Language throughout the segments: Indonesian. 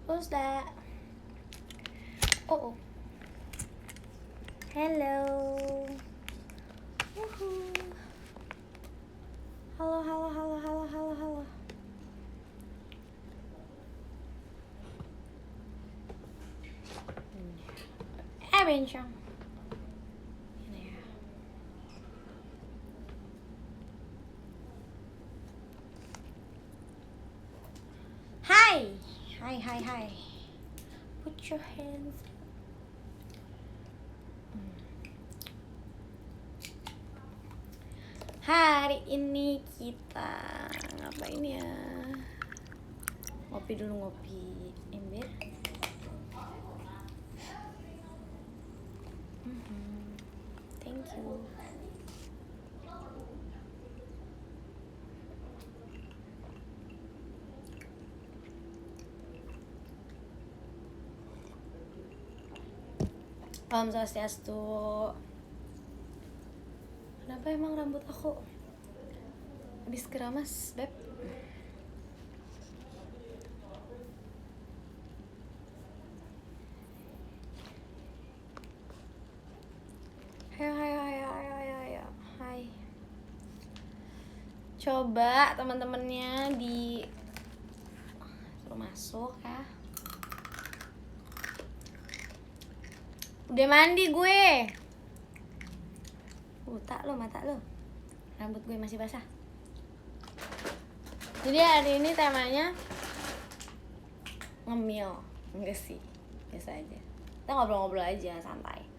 Who's that? Oh. Hello. Woohoo. Halo. Bencong. Ini ya. Hi. Put your hands. Hari ini kita ngapain ya? Ngopi dulu, ngopi ember. Thank you. Om Swastiastu. Kenapa emang rambut aku habis keramas, Beb? Ayo. Hai. Coba teman-temannya di suruh masuk ya. Udah mandi gue. Buta lo mata lo. Rambut gue masih basah. Jadi hari ini temanya ngemil. Enggak sih, biasa aja. Kita ngobrol-ngobrol aja santai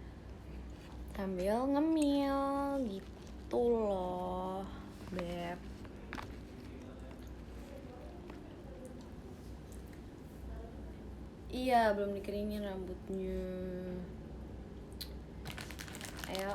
sambil ngemil gitu loh, Beb. Iya, belum dikeringin rambutnya. Ayo.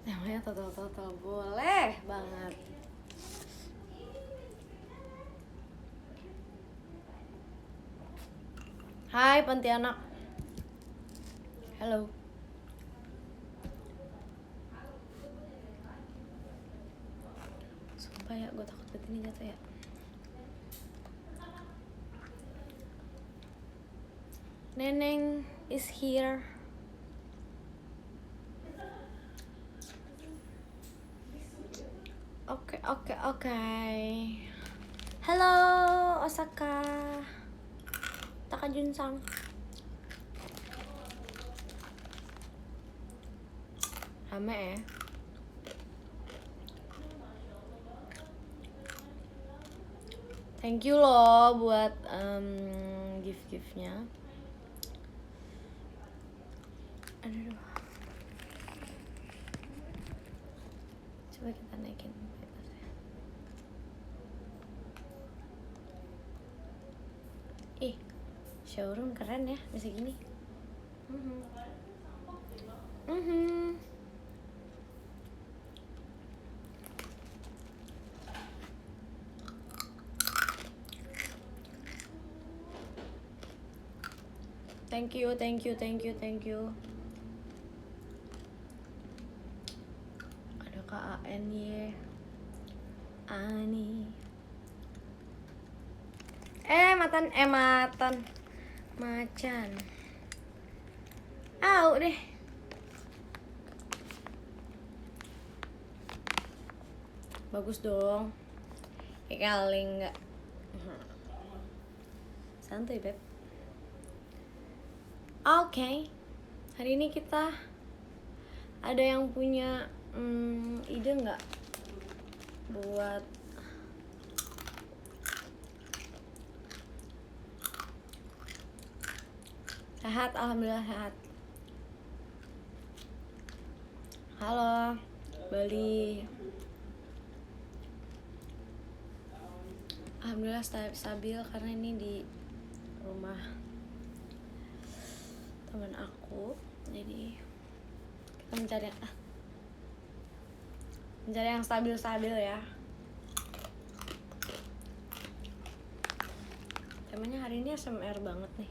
Namanya total boleh banget. Hai Pontianak. Halo. Sumpah ya, gue takut banget ini jatuh ya. Neneng is here. Oke. Halo Osaka. Takajun-san. Rame ya. Thank you loh buat gift-giftnya. Aduh. Coba kita naikin atasnya. Ih, showroom keren ya, bisa gini. Thank you. Ada KANY Ani. Macan. Au deh. Bagus dong. Kali enggak. Santai, Beb. Oke. Hari ini kita ada yang punya ide nggak buat sehat? Alhamdulillah sehat. Halo Bali. Alhamdulillah stabil karena ini di rumah teman aku, jadi kita mencari yang stabil ya. Temanya hari ini ASMR banget nih.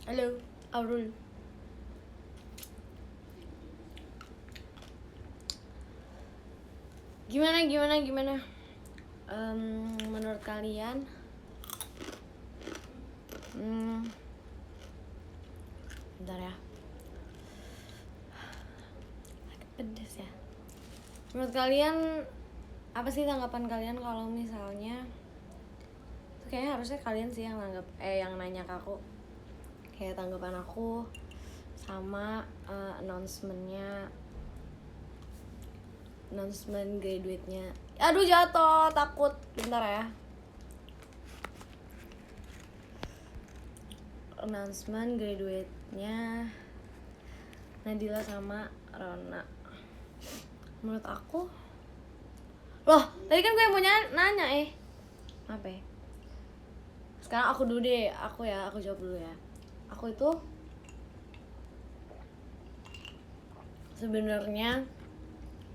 Halo, Aurul. Gimana? Menurut kalian, bentar ya, agak pedes ya. Menurut kalian, apa sih tanggapan kalian kalau misalnya, kayaknya harusnya kalian sih yang yang nanya ke aku, kayak tanggapan aku sama announcement graduate-nya. Aduh, jatuh, takut. Bentar ya. Announcement graduate-nya Nadila sama Rona. Menurut aku, loh, tadi kan gue yang mau nanya apa ya? Sekarang aku dulu deh, aku jawab dulu ya. Aku itu sebenarnya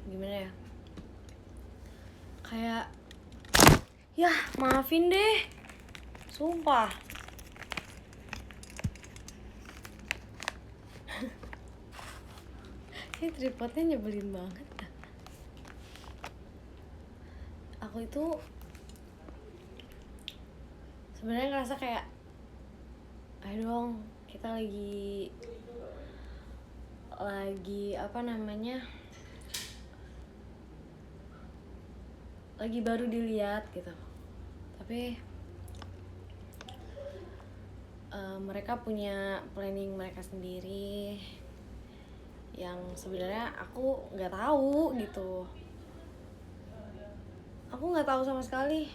gimana ya? Kayak, ya maafin deh, sumpah. Ini tripodnya nyebelin banget. Aku itu sebenarnya ngerasa kayak, ayo dong, kita lagi apa namanya, lagi baru dilihat gitu. Tapi mereka punya planning mereka sendiri yang sebenarnya aku nggak tahu gitu. Aku nggak tahu sama sekali.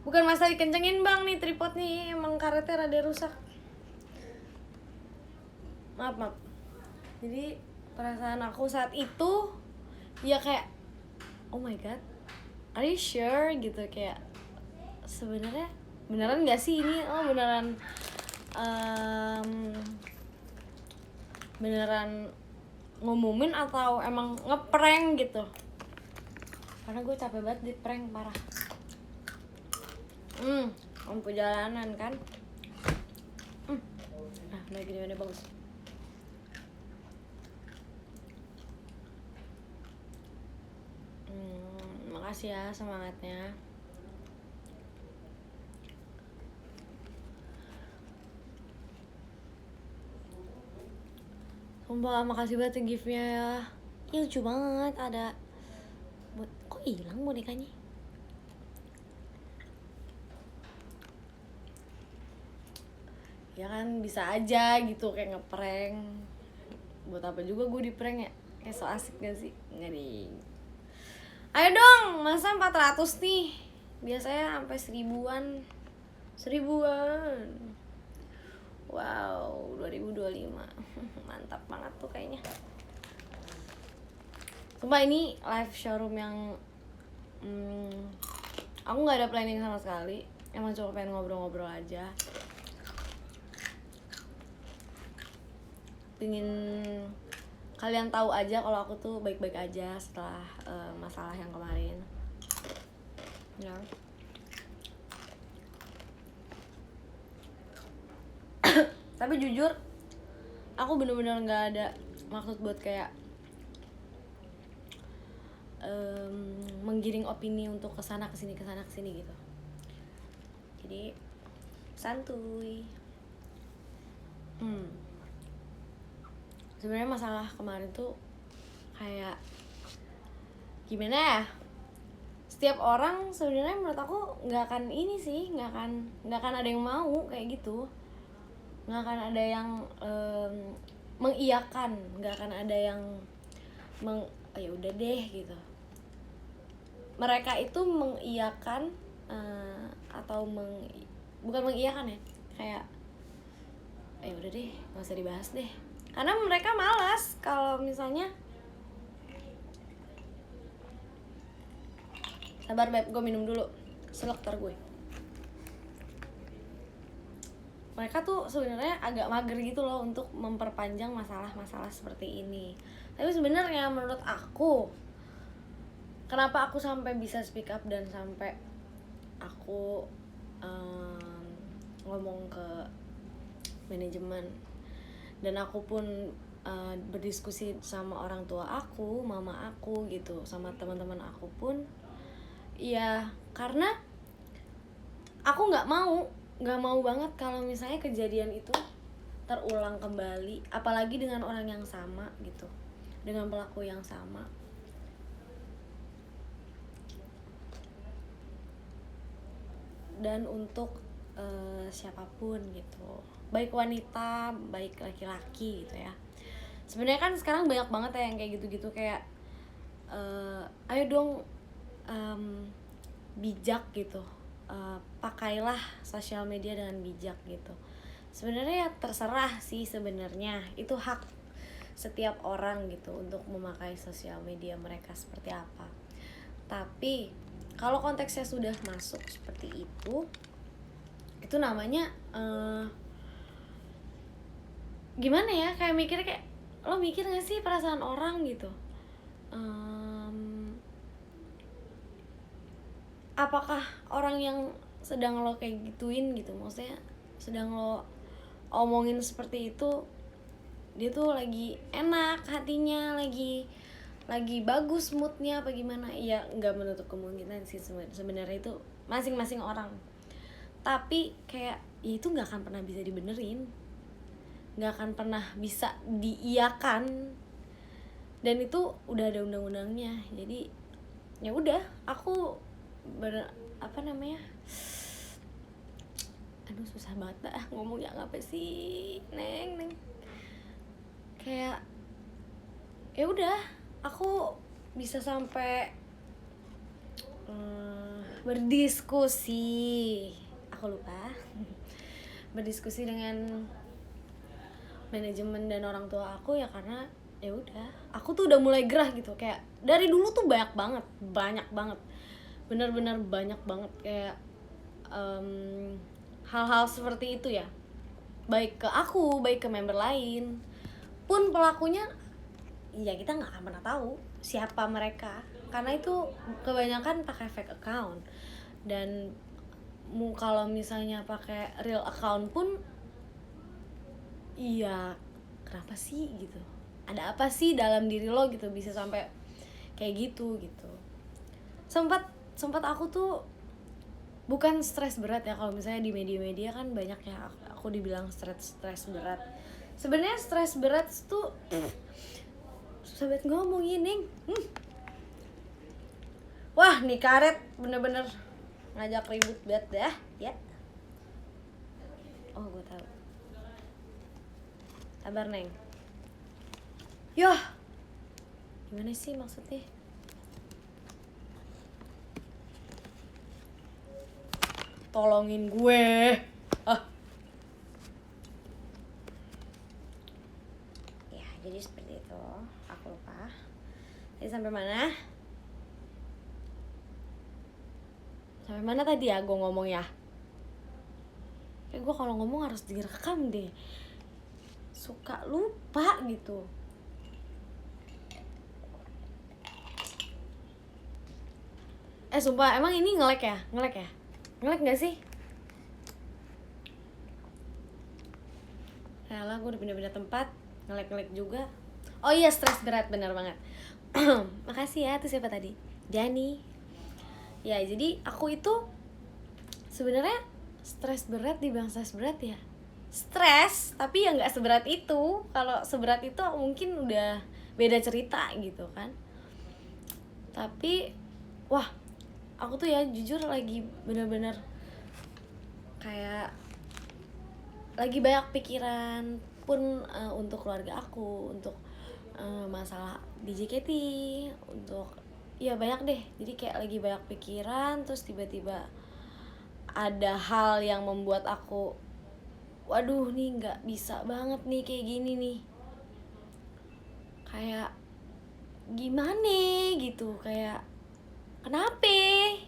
Bukan masalah dikencengin bang nih tripod nih, emang karetnya rada rusak. Maaf. Jadi perasaan aku saat itu ya kayak, oh my god, are you sure gitu, kayak sebenarnya beneran nggak sih ini? Oh beneran ngumumin atau emang ngeprank gitu? Karena gue capek banget di prank parah. Lampu jalanan kan. Nah, gini bagus. Makasih ya semangatnya. Sumpah makasih banget gift-nya ya. Ih, lucu banget, ada kok hilang bonekanya? Ya kan bisa aja gitu kayak ngeprank. Buat apa juga gue di prank ya? Kayak so asik gak sih? Nggak nih. Ayo dong, masa 400 nih? Biasanya sampai 1000-an. Wow, 2025. Mantap banget tuh kayaknya. Sumpah ini live showroom yang aku gak ada planning sama sekali. Emang cuma pengen ngobrol-ngobrol aja. Pengen kalian tahu aja kalau aku tuh baik-baik aja setelah masalah yang kemarin. Ya. Tapi jujur, aku bener-bener nggak ada maksud buat kayak menggiring opini untuk kesana kesini gitu. Jadi santuy. Sebenarnya masalah kemarin tuh kayak gimana ya? Setiap orang sebenarnya menurut aku nggak akan ada yang mau kayak gitu. Nggak akan ada yang mengiyakan, nggak akan ada yang ya udah deh gitu. Mereka itu mengiyakan atau bukan mengiyakan ya, kayak ya udah deh, nggak usah dibahas deh. Karena mereka malas kalau misalnya. Sabar beb, gue minum dulu. Selek ntar gue. Mereka tuh sebenarnya agak mager gitu loh untuk memperpanjang masalah-masalah seperti ini. Tapi sebenarnya menurut aku, kenapa aku sampai bisa speak up dan sampai aku ngomong ke manajemen. Dan aku pun berdiskusi sama orang tua aku, mama aku gitu, sama teman-teman aku pun ya, karena aku nggak mau banget kalau misalnya kejadian itu terulang kembali, apalagi dengan orang yang sama gitu, dengan pelaku yang sama. Dan untuk siapapun gitu, baik wanita, baik laki-laki gitu ya. Sebenarnya kan sekarang banyak banget ya yang kayak gitu-gitu, kayak ayo dong bijak gitu, pakailah sosial media dengan bijak gitu. Sebenarnya ya terserah sih, sebenarnya itu hak setiap orang gitu untuk memakai sosial media mereka seperti apa. Tapi kalau konteksnya sudah masuk seperti itu namanya gimana ya, kayak mikirnya kayak, lo mikir gak sih perasaan orang gitu? Apakah orang yang sedang lo kayak gituin gitu, maksudnya sedang lo omongin seperti itu, dia tuh lagi enak hatinya, lagi bagus moodnya apa gimana? Ya nggak menutup kemungkinan sih sebenarnya, itu masing-masing orang. Tapi kayak ya itu nggak akan pernah bisa dibenerin, nggak akan pernah bisa diiyakan, dan itu udah ada undang-undangnya. Jadi ya udah, aku aduh susah banget dah ngomongnya, apa sih neng kayak ya udah, aku bisa sampai berdiskusi dengan manajemen dan orang tua aku ya, karena ya udah, aku tuh udah mulai gerah gitu. Kayak dari dulu tuh banyak banget bener-bener banyak banget kayak hal-hal seperti itu ya, baik ke aku, baik ke member lain pun. Pelakunya ya kita nggak akan pernah tahu siapa mereka, karena itu kebanyakan pakai fake account. Dan kalau misalnya pakai real account pun, iya kenapa sih gitu, ada apa sih dalam diri lo gitu bisa sampai kayak gitu. Sempat aku tuh bukan stres berat ya, kalau misalnya di media-media kan banyak ya aku dibilang stres berat. Sebenarnya stres berat tuh susah banget ngomongin, Ning. Wah, nih karet bener-bener ngajak ribut banget dah ya. Oh, gue tahu. Sabar, Neng. Yoh, gimana sih maksudnya? Tolongin gue. Ya, jadi seperti itu. Aku lupa. Tadi sampai mana? Sampai mana tadi ya gue ngomong ya? Kayak gue kalau ngomong harus direkam deh. Suka lupa gitu. Sumpah, emang ini nge-lag ya? Nge-lag gak sih? Yalah, gue udah pindah-pindah tempat, nge-lag juga. Oh iya, stres berat, benar banget. Makasih ya, itu siapa tadi? Dani. Ya, jadi aku itu sebenarnya stres berat, dibilang stres berat ya stres, tapi ya nggak seberat itu. Kalau seberat itu mungkin udah beda cerita gitu kan. Tapi wah, aku tuh ya jujur lagi bener-bener kayak lagi banyak pikiran pun untuk keluarga aku, untuk masalah di JKT, untuk ya banyak deh. Jadi kayak lagi banyak pikiran, terus tiba-tiba ada hal yang membuat aku, waduh nih nggak bisa banget nih kayak gini nih, kayak gimana gitu, kayak kenapa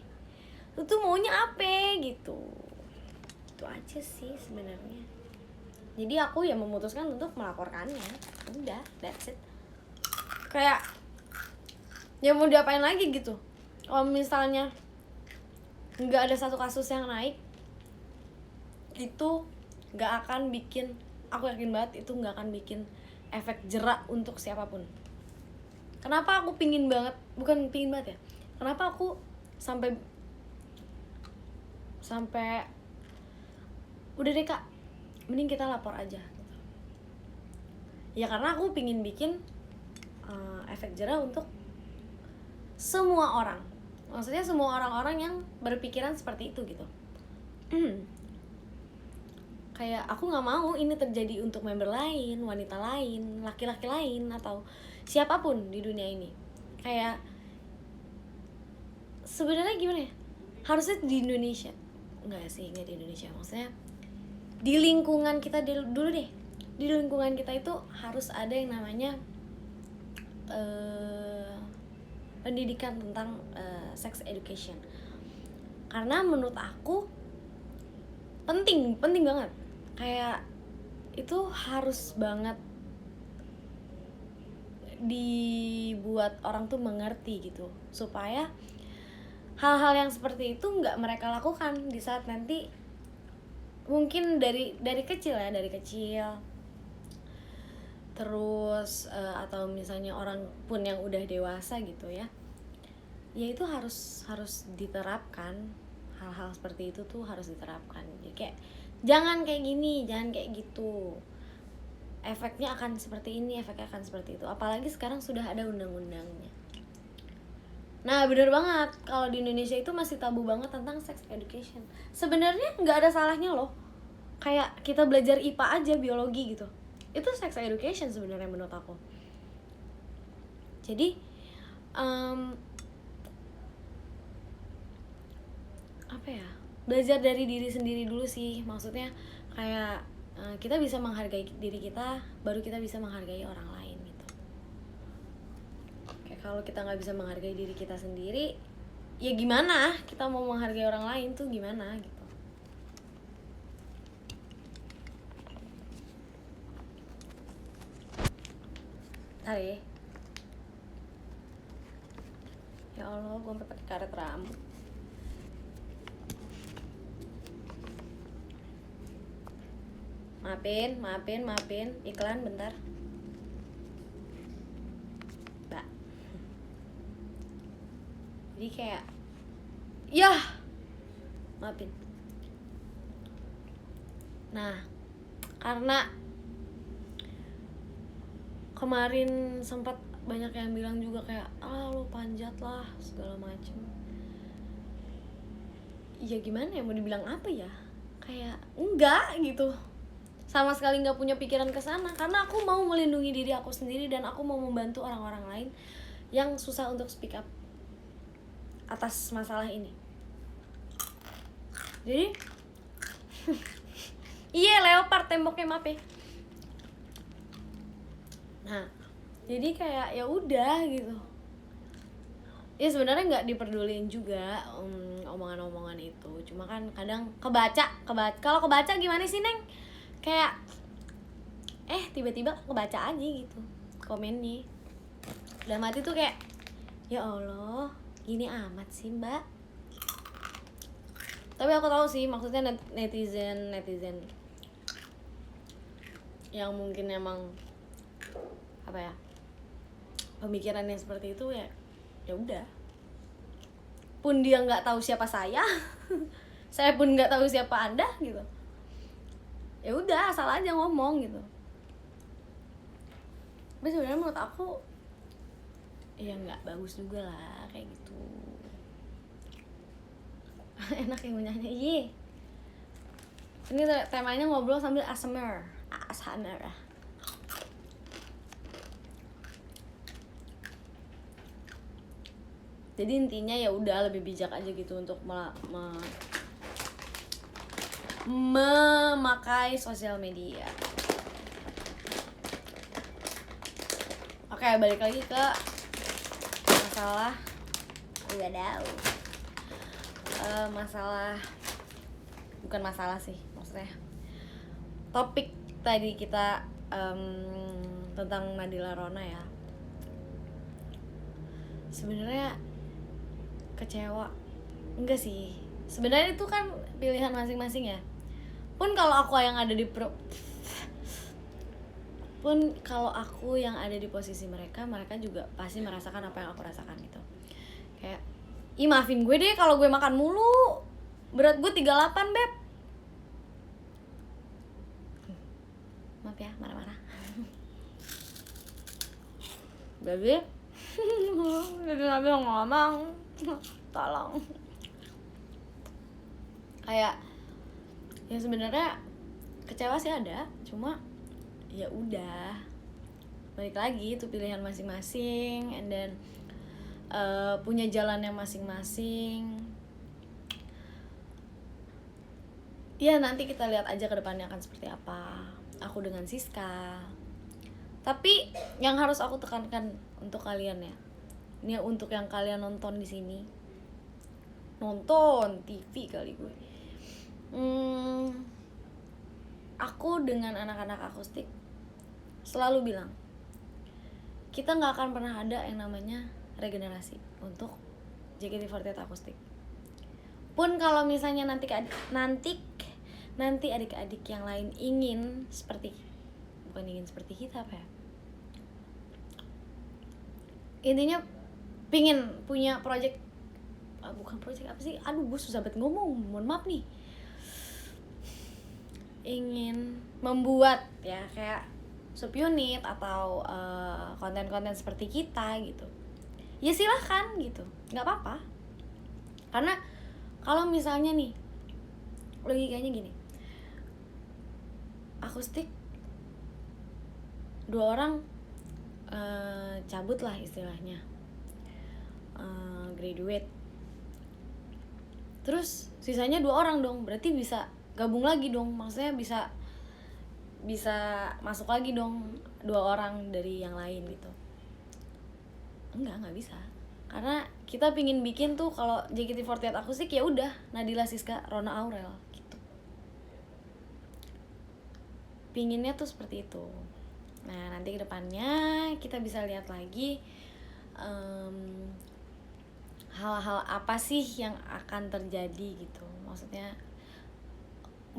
lu tuh maunya apa gitu. Itu aja sih sebenarnya. Jadi aku ya memutuskan untuk melaporkannya. Udah, that's it. Kayak ya mau diapain lagi gitu. Kalau misalnya nggak ada satu kasus yang naik, itu nggak akan bikin, aku yakin banget itu nggak akan bikin efek jerak untuk siapapun. Kenapa aku pingin banget, bukan pingin banget ya, kenapa aku sampai udah deh kak, mending kita lapor aja gitu. Ya karena aku pingin bikin efek jerah untuk semua orang, maksudnya semua orang-orang yang berpikiran seperti itu gitu. Kayak aku nggak mau ini terjadi untuk member lain, wanita lain, laki-laki lain, atau siapapun di dunia ini. Kayak sebenarnya gimana ya, harusnya di Indonesia, nggak di Indonesia, maksudnya di lingkungan kita dulu deh, di lingkungan kita itu harus ada yang namanya pendidikan tentang sex education. Karena menurut aku penting banget, kayak itu harus banget dibuat orang tuh mengerti gitu, supaya hal-hal yang seperti itu nggak mereka lakukan di saat nanti mungkin dari kecil terus atau misalnya orang pun yang udah dewasa gitu ya itu harus diterapkan. Hal-hal seperti itu tuh harus diterapkan. Jadi kayak jangan kayak gini, jangan kayak gitu, efeknya akan seperti ini, efeknya akan seperti itu. Apalagi sekarang sudah ada undang-undangnya. Nah bener banget, kalau di Indonesia itu masih tabu banget tentang sex education. Sebenarnya nggak ada salahnya loh, kayak kita belajar IPA aja, biologi gitu, itu sex education sebenarnya menurut aku. Jadi apa ya, belajar dari diri sendiri dulu sih, maksudnya kayak kita bisa menghargai diri kita, baru kita bisa menghargai orang lain gitu. Kayak kalau kita nggak bisa menghargai diri kita sendiri, ya gimana kita mau menghargai orang lain tuh, gimana gitu. Tadi ya Allah, gue sampai pakai karet rambut. Maafin, iklan bentar. Mbak. Jadi kayak maafin. Nah, karena kemarin sempat banyak yang bilang juga kayak lu panjat lah segala macem. Ya gimana ya, mau dibilang apa ya, kayak enggak gitu, sama sekali nggak punya pikiran ke sana, karena aku mau melindungi diri aku sendiri dan aku mau membantu orang-orang lain yang susah untuk speak up atas masalah ini. Jadi iya, leopard temboknya, maaf ya. Nah jadi kayak ya udah gitu ya, sebenarnya nggak diperdulin juga omongan-omongan itu, cuma kan kadang kebaca. Kalau kebaca gimana sih Neng, kayak tiba-tiba kebaca aja gitu komennya, dalam hati tuh kayak ya Allah gini amat sih mbak. Tapi aku tahu sih maksudnya netizen yang mungkin emang apa ya, pemikirannya seperti itu ya udah, pun dia nggak tahu siapa saya saya pun nggak tahu siapa Anda gitu, ya udah asal aja ngomong gitu. Tapi sebenarnya menurut aku ya nggak bagus juga lah kayak gitu. Enak yang nyanyi. Iya, ini temanya ngobrol sambil ASMR. Jadi intinya ya udah lebih bijak aja gitu untuk memakai sosial media. Oke, balik lagi ke masalah bukan masalah sih, maksudnya topik tadi kita tentang Nadila Rona ya. Sebenarnya kecewa enggak sih, sebenarnya itu kan pilihan masing-masing ya, pun kalau aku yang ada di posisi mereka juga pasti merasakan apa yang aku rasakan gitu. Kayak, ih maafin gue deh kalau gue makan mulu, berat gue 38 beb. Maaf ya, marah-marah. Baby jadi Nabi ngomong tolong. Kayak ya sebenarnya kecewa sih ada, cuma ya udah, balik lagi itu pilihan masing-masing, and then punya jalannya masing-masing. Ya nanti kita lihat aja ke depannya akan seperti apa aku dengan Siska. Tapi yang harus aku tekankan untuk kalian ya, ini untuk yang kalian nonton di sini, nonton TV kali gue. Aku dengan anak-anak akustik selalu bilang, kita nggak akan pernah ada yang namanya regenerasi untuk JKT48 akustik. Pun kalau misalnya nanti adik-adik yang lain ingin seperti kita apa ya? Intinya pingin punya project, bukan project apa sih? Aduh, gue susah banget ngomong, mohon maaf nih. Ingin membuat ya kayak subunit atau konten-konten seperti kita gitu. Ya silahkan gitu, nggak apa-apa. Karena kalau misalnya nih, logikanya gini, akustik 2 orang cabut lah istilahnya, graduate, terus sisanya 2 orang dong, berarti bisa gabung lagi dong, maksudnya bisa masuk lagi dong 2 orang dari yang lain gitu. Nggak bisa, karena kita pingin bikin tuh kalau JKT48 akustik ya udah Nadila, Siska, Rona, Aurel gitu, pinginnya tuh seperti itu. Nah nanti kedepannya kita bisa lihat lagi hal-hal apa sih yang akan terjadi gitu. Maksudnya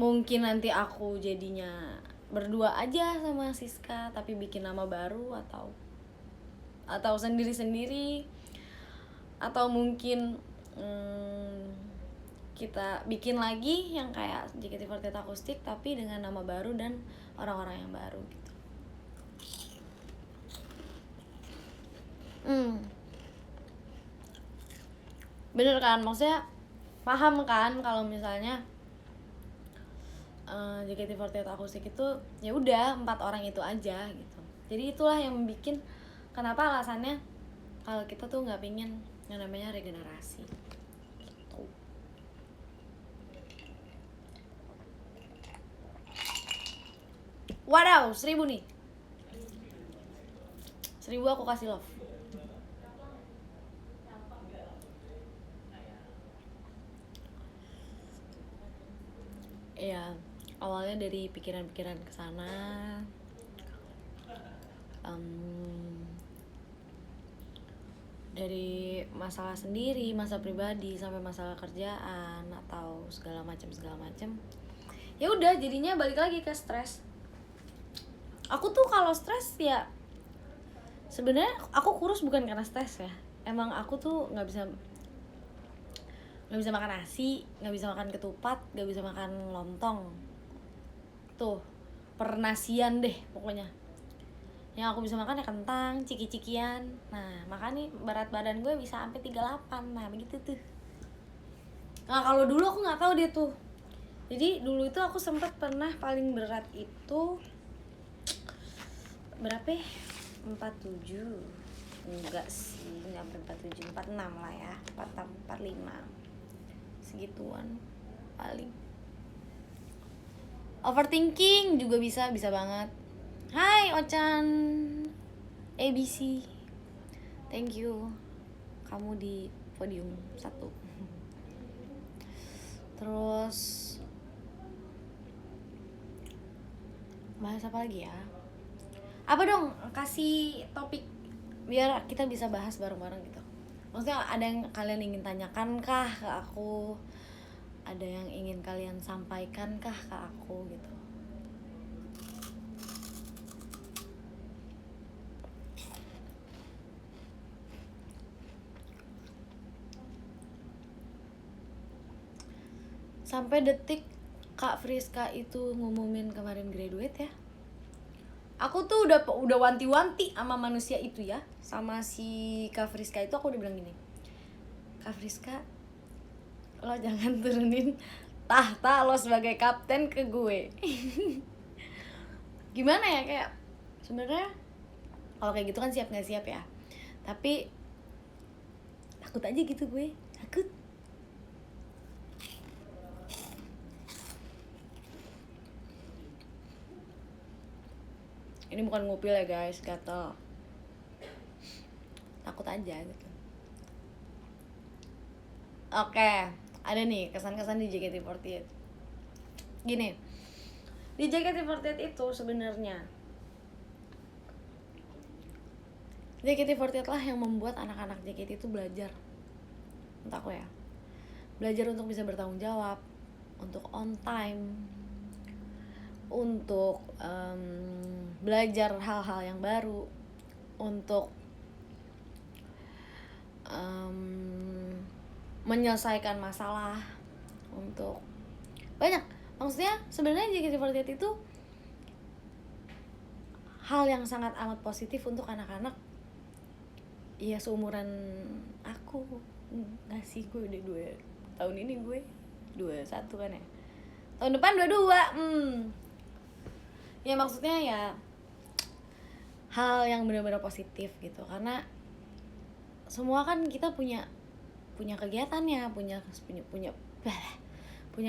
mungkin nanti aku jadinya berdua aja sama Siska tapi bikin nama baru, atau sendiri-sendiri, atau mungkin kita bikin lagi yang kayak JKT48 akustik tapi dengan nama baru dan orang-orang yang baru gitu. Bener kan, maksudnya paham kan kalau misalnya JKT48 akustik itu ya udah 4 orang itu aja gitu. Jadi itulah yang bikin kenapa alasannya kalau kita tuh nggak pingin yang namanya regenerasi gitu. Wadaw, 1000 nih, 1000 aku kasih love. Ya awalnya dari pikiran-pikiran kesana, dari masalah sendiri, masalah pribadi sampai masalah kerjaan atau segala macam. Ya udah jadinya balik lagi ke stres. Aku tuh kalau stres ya sebenarnya aku kurus bukan karena stres ya. Emang aku tuh nggak bisa makan nasi, nggak bisa makan ketupat, nggak bisa makan lontong. Tuh pernasian deh pokoknya. Yang aku bisa makan ya kentang, ciki-cikian. Nah makanya berat badan gue bisa sampai 38. Nah begitu tuh. Nah kalau dulu aku nggak tahu dia tuh. Jadi dulu itu aku sempat pernah paling berat itu berapa ya? 47. Enggak sih, nggak sampai 47, 46 lah ya, 45 segituan paling. Overthinking juga bisa banget. Hai Ochan ABC, thank you, kamu di podium 1. Terus bahas apa lagi ya? Apa dong, kasih topik biar kita bisa bahas bareng-bareng gitu. Maksudnya ada yang kalian ingin tanyakan kah ke aku? ada yang ingin kalian sampaikan kah ke aku gitu? Sampai detik Kak Friska itu ngumumin kemarin graduate ya, aku tuh udah wanti-wanti sama manusia itu ya, sama si Kak Friska itu aku udah bilang gini, Kak Friska, lo jangan turunin tahta lo sebagai kapten ke gue. Gimana ya, kayak sebenarnya kalau kayak gitu kan siap nggak siap ya, tapi takut aja gitu, gue takut. Ini bukan ngupil ya guys, gatel, takut aja gitu. Oke, ada nih kesan-kesan di JKT48. Gini, di JKT48 itu sebenarnya JKT48 lah yang membuat anak-anak JKT itu belajar, menurut aku ya, belajar untuk bisa bertanggung jawab, untuk on time, untuk belajar hal-hal yang baru, untuk menyelesaikan masalah, untuk banyak. Maksudnya sebenarnya JKT48 itu hal yang sangat amat positif untuk anak-anak ya seumuran aku. Nggak sih, gue udah 2 tahun ini, gue 21 kan ya, tahun depan 22. Ya maksudnya ya hal yang benar-benar positif gitu, karena semua kan kita punya kegiatannya, punya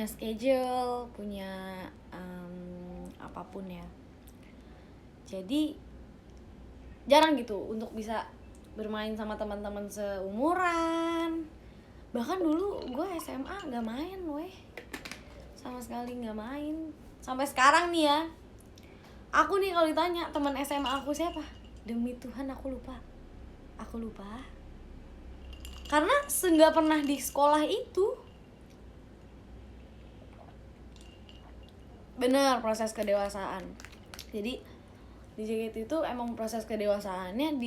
schedule, punya apapun ya. Jadi jarang gitu untuk bisa bermain sama teman-teman seumuran. Bahkan dulu gue SMA nggak main, weh, sama sekali nggak main. Sampai sekarang nih ya, aku nih kalau ditanya teman SMA aku siapa, demi Tuhan aku lupa. Karena nggak pernah di sekolah itu. Bener, proses kedewasaan. Jadi di JKT itu emang proses kedewasaannya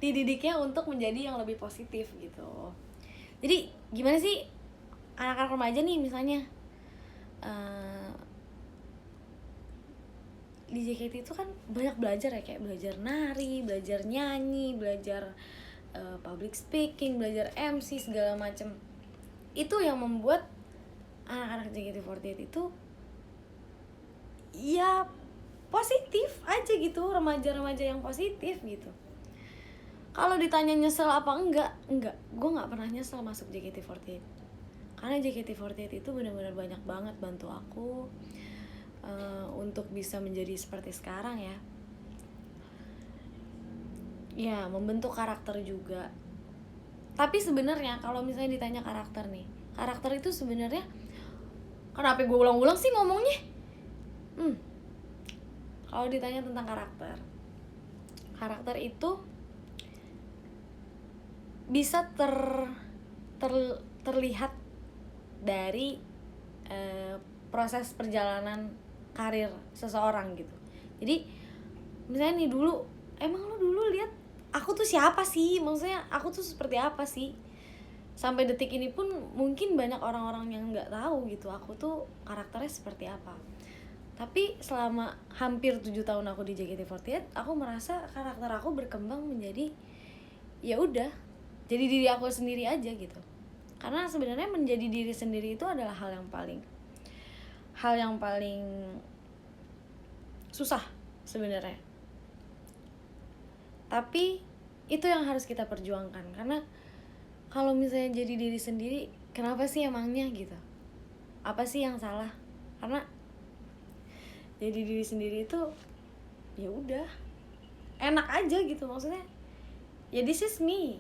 dididiknya untuk menjadi yang lebih positif gitu. Jadi gimana sih anak-anak remaja nih misalnya di JKT itu kan banyak belajar ya, kayak belajar nari, belajar nyanyi, belajar public speaking, belajar MC segala macem. Itu yang membuat anak-anak JKT48 itu ya positif aja gitu, remaja-remaja yang positif gitu. Kalau ditanya nyesel apa enggak, gue nggak pernah nyesel masuk JKT48, karena JKT48 itu benar-benar banyak banget bantu aku untuk bisa menjadi seperti sekarang ya. Ya membentuk karakter juga. Tapi sebenarnya kalau misalnya ditanya karakter nih, karakter itu sebenarnya kenapa gue ulang-ulang sih ngomongnya? Kalau ditanya tentang karakter itu bisa terlihat dari proses perjalanan karir seseorang gitu. Jadi misalnya nih dulu, emang lo dulu lihat aku tuh siapa sih? Maksudnya aku tuh seperti apa sih? Sampai detik ini pun mungkin banyak orang-orang yang nggak tahu gitu aku tuh karakternya seperti apa. Tapi selama hampir 7 tahun aku di JKT48, aku merasa karakter aku berkembang menjadi ya udah, jadi diri aku sendiri aja gitu. Karena sebenarnya menjadi diri sendiri itu adalah hal yang paling susah sebenarnya. Tapi itu yang harus kita perjuangkan, karena kalau misalnya jadi diri sendiri, kenapa sih emangnya gitu? Apa sih yang salah? Karena jadi diri sendiri itu ya udah enak aja gitu, maksudnya ya this is me.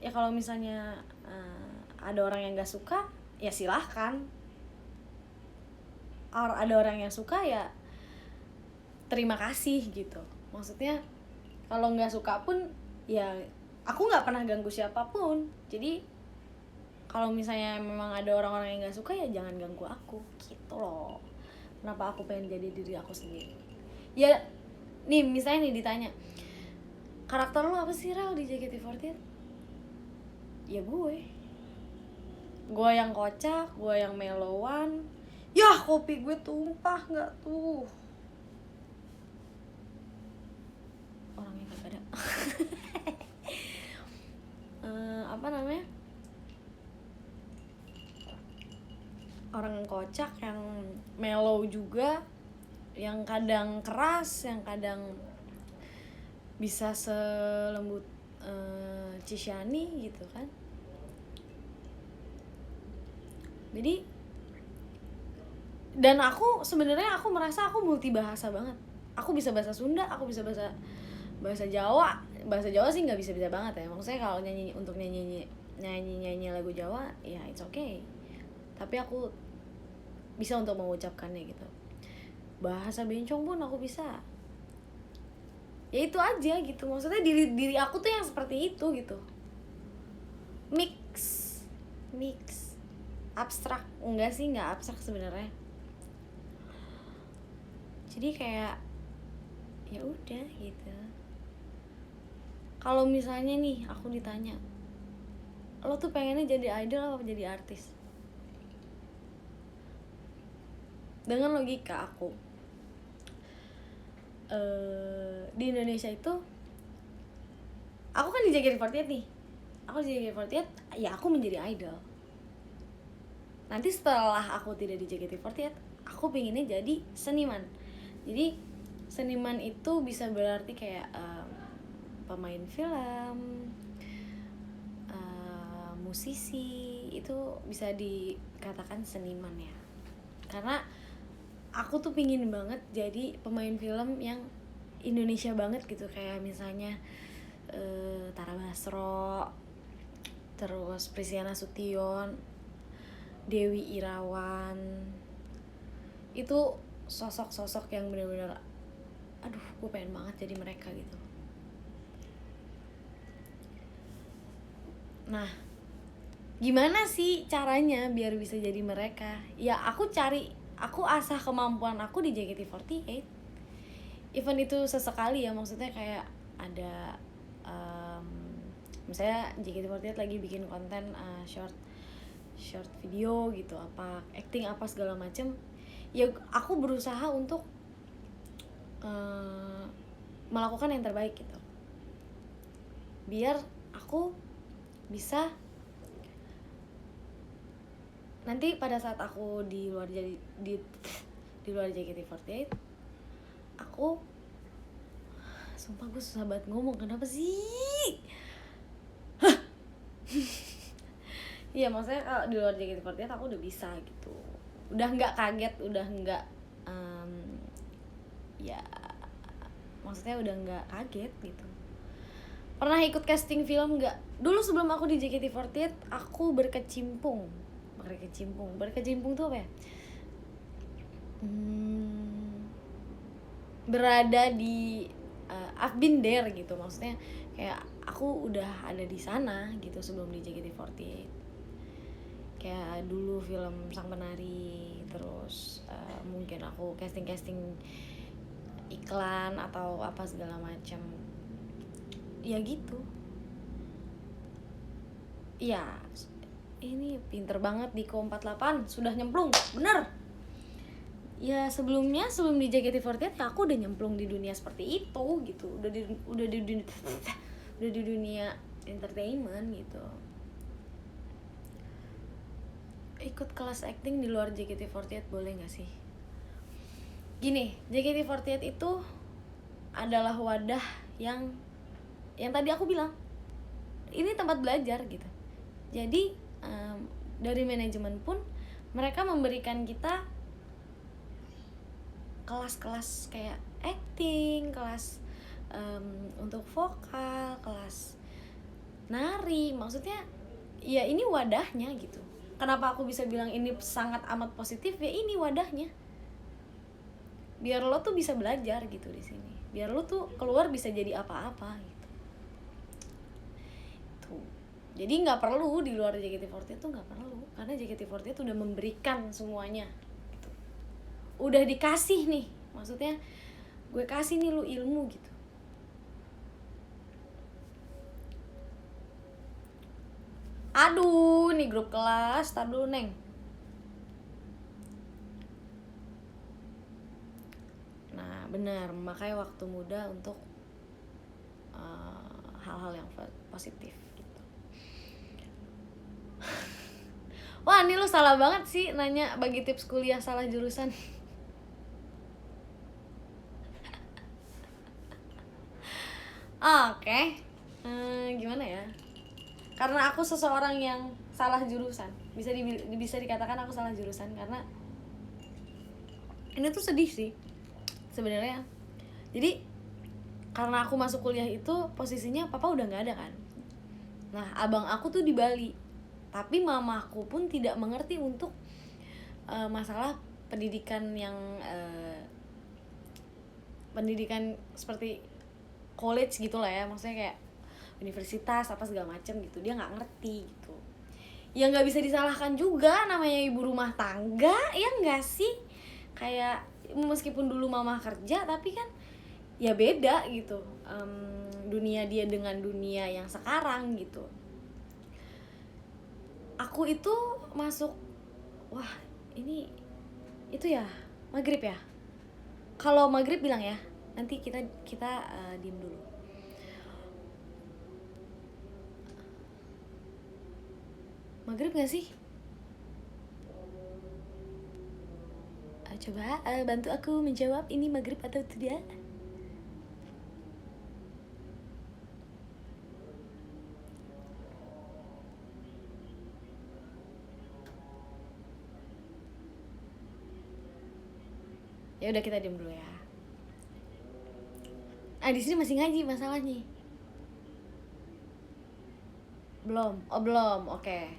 Ya kalau misalnya ada orang yang nggak suka ya silahkan, ada orang yang suka ya terima kasih gitu. Maksudnya Kalau nggak suka pun ya aku nggak pernah ganggu siapapun. Jadi kalau misalnya memang ada orang-orang yang nggak suka ya jangan ganggu aku gitu loh. Kenapa aku pengen jadi diri aku sendiri? Ya nih misalnya nih ditanya, karakter lo apa sih Rel di JKT48? Ya gue yang kocak, gue yang melowan. Yah, kopi gue tumpah nggak tuh? Orangnya kagak ada. Apa namanya? Orang yang kocak, yang mellow juga, yang kadang keras, yang kadang bisa selembut Cisyani gitu kan. Jadi dan aku sebenarnya aku merasa aku multi bahasa banget. Aku bisa bahasa Sunda, aku bisa bahasa Jawa. Bahasa Jawa sih nggak bisa banget ya. Maksudnya kalau nyanyi lagu Jawa ya it's okay. Tapi aku bisa untuk mengucapkannya gitu. Bahasa bencong pun aku bisa. Ya itu aja gitu. Maksudnya diri aku tuh yang seperti itu gitu. Mix abstrak, enggak sih, enggak abstrak sebenarnya. Jadi kayak ya udah gitu. Kalau misalnya nih aku ditanya, lo tuh pengennya jadi idol apa jadi artis? Dengan logika aku, di Indonesia itu, aku kan di JKT48 nih. Aku di JKT48, ya aku menjadi idol. Nanti setelah aku tidak di JKT48, aku pengennya jadi seniman. Jadi seniman itu bisa berarti kayak pemain film, musisi, itu bisa dikatakan seniman ya. Karena aku tuh pingin banget jadi pemain film yang Indonesia banget gitu. Kayak misalnya Tara Basro, terus Prisiana Sution, Dewi Irawan. Itu sosok-sosok yang benar-benar aduh, gue pengen banget jadi mereka gitu. Nah, gimana sih caranya biar bisa jadi mereka? Ya aku asah kemampuan aku di JKT48. Even itu sesekali ya, maksudnya kayak ada misalnya JKT48 lagi bikin konten short video gitu, apa acting apa segala macem, ya aku berusaha untuk melakukan yang terbaik gitu, biar aku bisa nanti pada saat aku di luar JKT48, aku sumpah gue susah banget ngomong, kenapa sih? Iya, maksudnya kalau di luar JKT48 aku udah bisa gitu, udah nggak kaget, udah nggak ya maksudnya udah nggak kaget gitu. Pernah ikut casting film nggak? Dulu sebelum aku di JKT48 aku berkecimpung tuh apa ya? Berada di I've been there gitu, maksudnya kayak aku udah ada di sana gitu sebelum di JKT48. Kayak dulu film Sang Penari, terus mungkin aku casting iklan atau apa segala macam. Ya gitu. Iya, ini pinter banget di Ko48, sudah nyemplung, bener. Ya sebelum di JKT48 ya aku udah nyemplung di dunia seperti itu gitu, udah di dunia entertainment gitu. Ikut kelas acting di luar JKT48 boleh nggak sih? Gini, JKT48 itu adalah wadah yang tadi aku bilang, ini tempat belajar gitu. Jadi dari manajemen pun mereka memberikan kita kelas-kelas kayak acting, kelas untuk vokal, kelas nari. Maksudnya ya ini wadahnya gitu. Kenapa aku bisa bilang ini sangat amat positif? Ya ini wadahnya, biar lo tuh bisa belajar gitu di sini. biar lu tuh keluar bisa jadi apa-apa gitu. Tuh. Jadi nggak perlu di luar JKT48 tuh nggak perlu, karena JKT48 udah memberikan semuanya gitu. Udah dikasih nih, maksudnya gue kasih nih lu ilmu gitu. Aduh, nih grup kelas, tar dulu Neng. Nah, benar, memakai waktu muda untuk hal-hal yang positif gitu. Wah, ini lu salah banget sih nanya bagi tips kuliah salah jurusan. Oke. Gimana ya? Karena aku seseorang yang salah jurusan. Bisa dikatakan aku salah jurusan karena ini tuh sedih sih sebenarnya. Jadi karena aku masuk kuliah itu posisinya papa udah nggak ada kan. Nah, abang aku tuh di Bali. Tapi mamaku pun tidak mengerti untuk masalah pendidikan yang pendidikan seperti college gitulah ya, maksudnya kayak universitas apa segala macem gitu, dia nggak ngerti gitu. Ya nggak bisa disalahkan juga, namanya ibu rumah tangga ya nggak sih, kayak meskipun dulu mama kerja tapi kan ya beda gitu, dunia dia dengan dunia yang sekarang gitu. Aku itu masuk, wah ini itu ya maghrib ya, kalau maghrib bilang ya, nanti kita diem dulu. Maghrib gak sih? Coba bantu aku menjawab ini maghrib atau tidak. Ya udah, kita diem dulu ya. Di sini masih ngaji masalahnya. Belum. Oh, belum. Oke.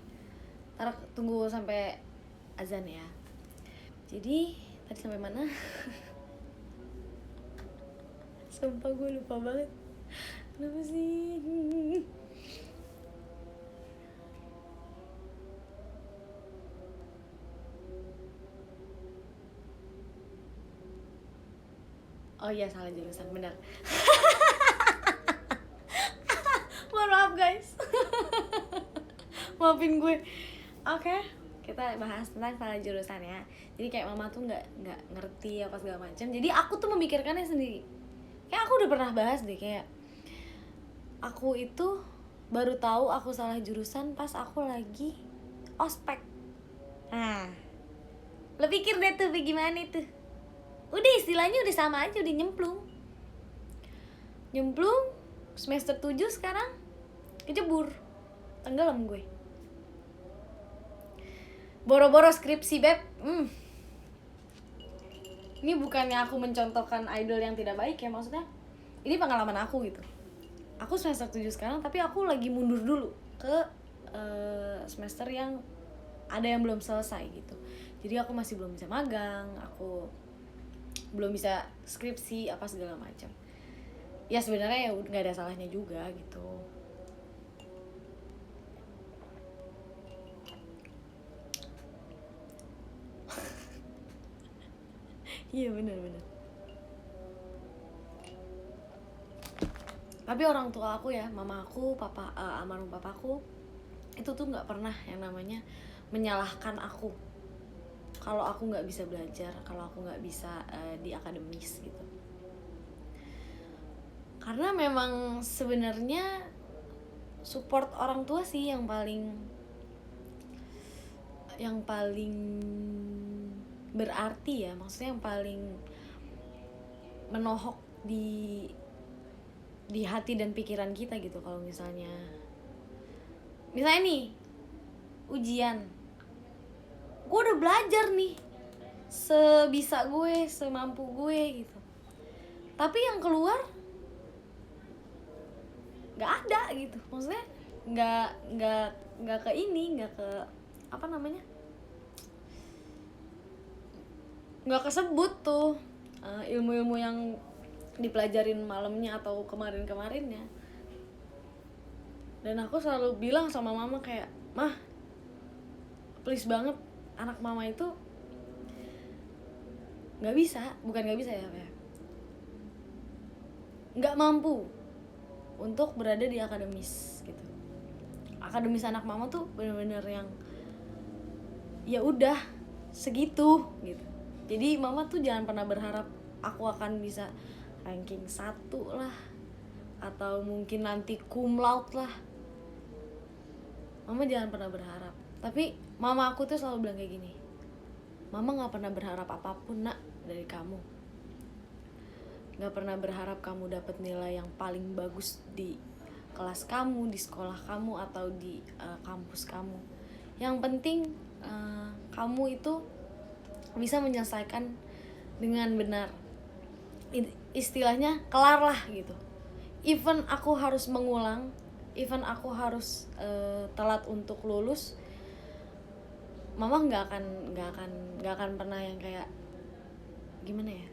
Ntar tunggu sampai azan ya. Jadi tadi sampai mana? Sumpah gue lupa banget. Kenapa sih? Oh iya, salah jurusan, benar. Mohon maaf guys. Maafin gue. Oke, kita bahas tentang salah jurusan ya. Jadi kayak mama tuh nggak ngerti apa segala macam. Jadi aku tuh memikirkannya sendiri. Kayak aku udah pernah bahas deh, kayak aku itu baru tahu aku salah jurusan pas aku lagi ospek. Nah, lo pikir deh tuh bagaimana tuh? Udah istilahnya udah sama aja, udah nyemplung semester 7 sekarang kecebur, tenggelam gue. Boro-boro skripsi beb. Ini bukannya aku mencontohkan idol yang tidak baik ya, maksudnya ini pengalaman aku gitu. Aku semester 7 sekarang, tapi aku lagi mundur dulu ke semester yang ada yang belum selesai gitu. Jadi aku masih belum bisa magang, aku belum bisa skripsi apa segala macam. Ya sebenarnya ya nggak ada salahnya juga gitu. Iya benar. Tapi orang tua aku ya, mama aku, papa, almarhum papaku itu tuh nggak pernah yang namanya menyalahkan aku kalau aku nggak bisa belajar, kalau aku nggak bisa di akademis gitu. Karena memang sebenarnya support orang tua sih yang paling berarti ya, maksudnya yang paling menohok di hati dan pikiran kita gitu. Kalau misalnya nih ujian, gue udah belajar nih sebisa gue, semampu gue gitu, tapi yang keluar nggak ada gitu, maksudnya nggak ke ini, nggak ke apa namanya, nggak kesebut tuh ilmu-ilmu yang dipelajarin malamnya atau kemarinnya. Dan aku selalu bilang sama mama kayak, "Mah, please banget, anak mama itu bukan nggak bisa ya, nggak mampu untuk berada di akademis gitu. Akademis anak mama tuh bener-bener yang ya udah segitu gitu. Jadi mama tuh jangan pernah berharap aku akan bisa ranking 1 lah, atau mungkin nanti cum laude lah. Mama jangan pernah berharap. Tapi mama aku tuh selalu bilang kayak gini, "Mama gak pernah berharap apapun nak dari kamu. Gak pernah berharap kamu dapat nilai yang paling bagus di kelas kamu, di sekolah kamu, atau di kampus kamu. Yang penting kamu itu bisa menyelesaikan dengan benar. Istilahnya kelar lah gitu. Even aku harus mengulang, even aku harus telat untuk lulus, mama nggak akan pernah yang kayak gimana ya,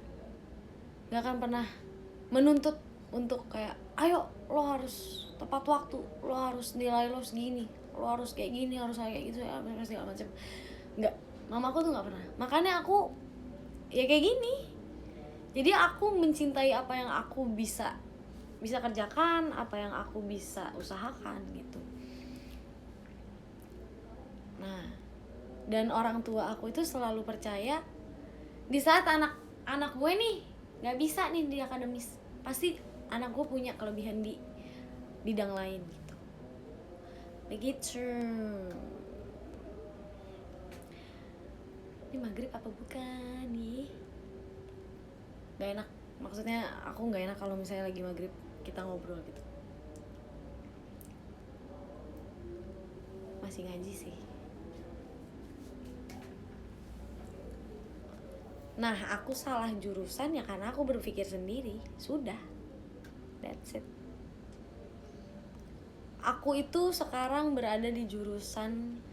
nggak akan pernah menuntut untuk kayak ayo lo harus tepat waktu, lo harus nilai lo segini, lo harus kayak gini, harus kayak gitu, segala macam. Nggak, mamaku tuh nggak pernah. Makanya aku ya kayak gini. Jadi aku mencintai apa yang aku bisa kerjakan, apa yang aku bisa usahakan gitu. Nah, dan orang tua aku itu selalu percaya di saat anak gue nih nggak bisa nih di akademis, pasti anak gue punya kelebihan di bidang lain gitu. Begitu. Ini maghrib apa bukan nih? Gak enak, maksudnya aku gak enak kalau misalnya lagi maghrib kita ngobrol gitu. Masih ngaji sih. Nah, aku salah jurusan ya karena aku berpikir sendiri. Sudah, that's it. Aku itu sekarang berada di jurusan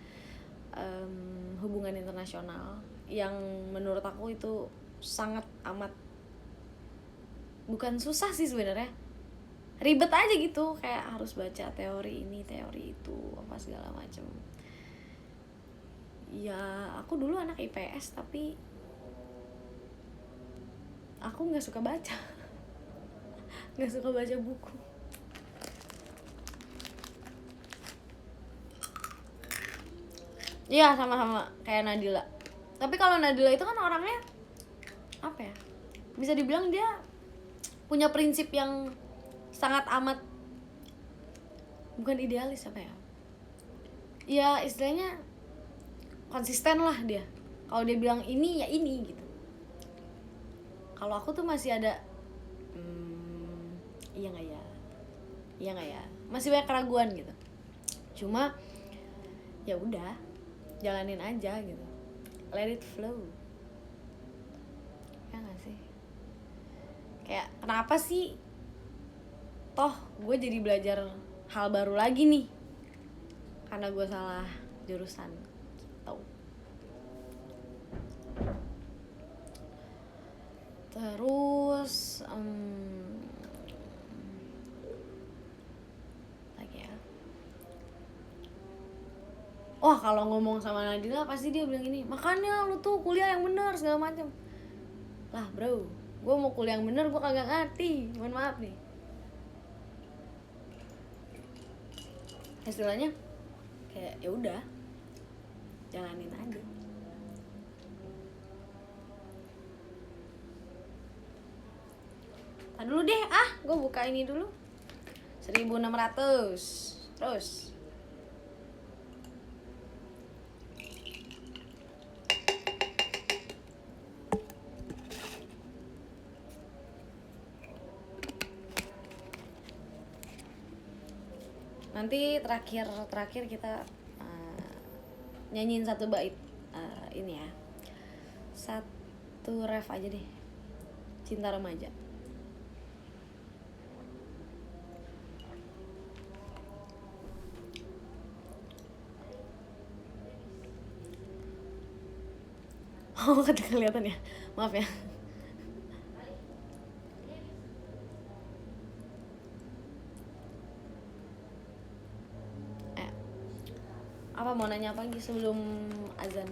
hubungan internasional, yang menurut aku itu sangat amat, bukan susah sih sebenarnya, ribet aja gitu, kayak harus baca teori ini, teori itu, apa segala macam. Ya, aku dulu anak IPS tapi aku nggak suka baca, nggak suka baca buku. Iya, sama-sama kayak Nadila. Tapi kalau Nadila itu kan orangnya apa ya? Bisa dibilang dia punya prinsip yang sangat amat, bukan idealis apa ya? Ya istilahnya konsisten lah dia. Kalau dia bilang ini ya ini gitu. Kalau aku tuh masih ada iya nggak ya, masih banyak keraguan gitu. Cuma ya udah, jalanin aja gitu, let it flow. Ya nggak sih, kayak kenapa sih toh gue jadi belajar hal baru lagi nih karena gue salah jurusan gitu. Terus lagi ya, wah kalau ngomong sama Nadila pasti dia bilang ini, makanya lu tuh kuliah yang bener segala macam. Lah bro, gue mau kuliah yang bener gue kagak ngerti, mohon maaf nih. Istilahnya kayak ya udah, jalanin aja. Dulu deh, gue buka ini dulu 1600. Terus nanti terakhir kita nyanyiin satu bait ini ya, satu ref aja deh, Cinta Remaja. Oh, kelihatan ya, maaf ya. mau nanya apa lagi sebelum azan?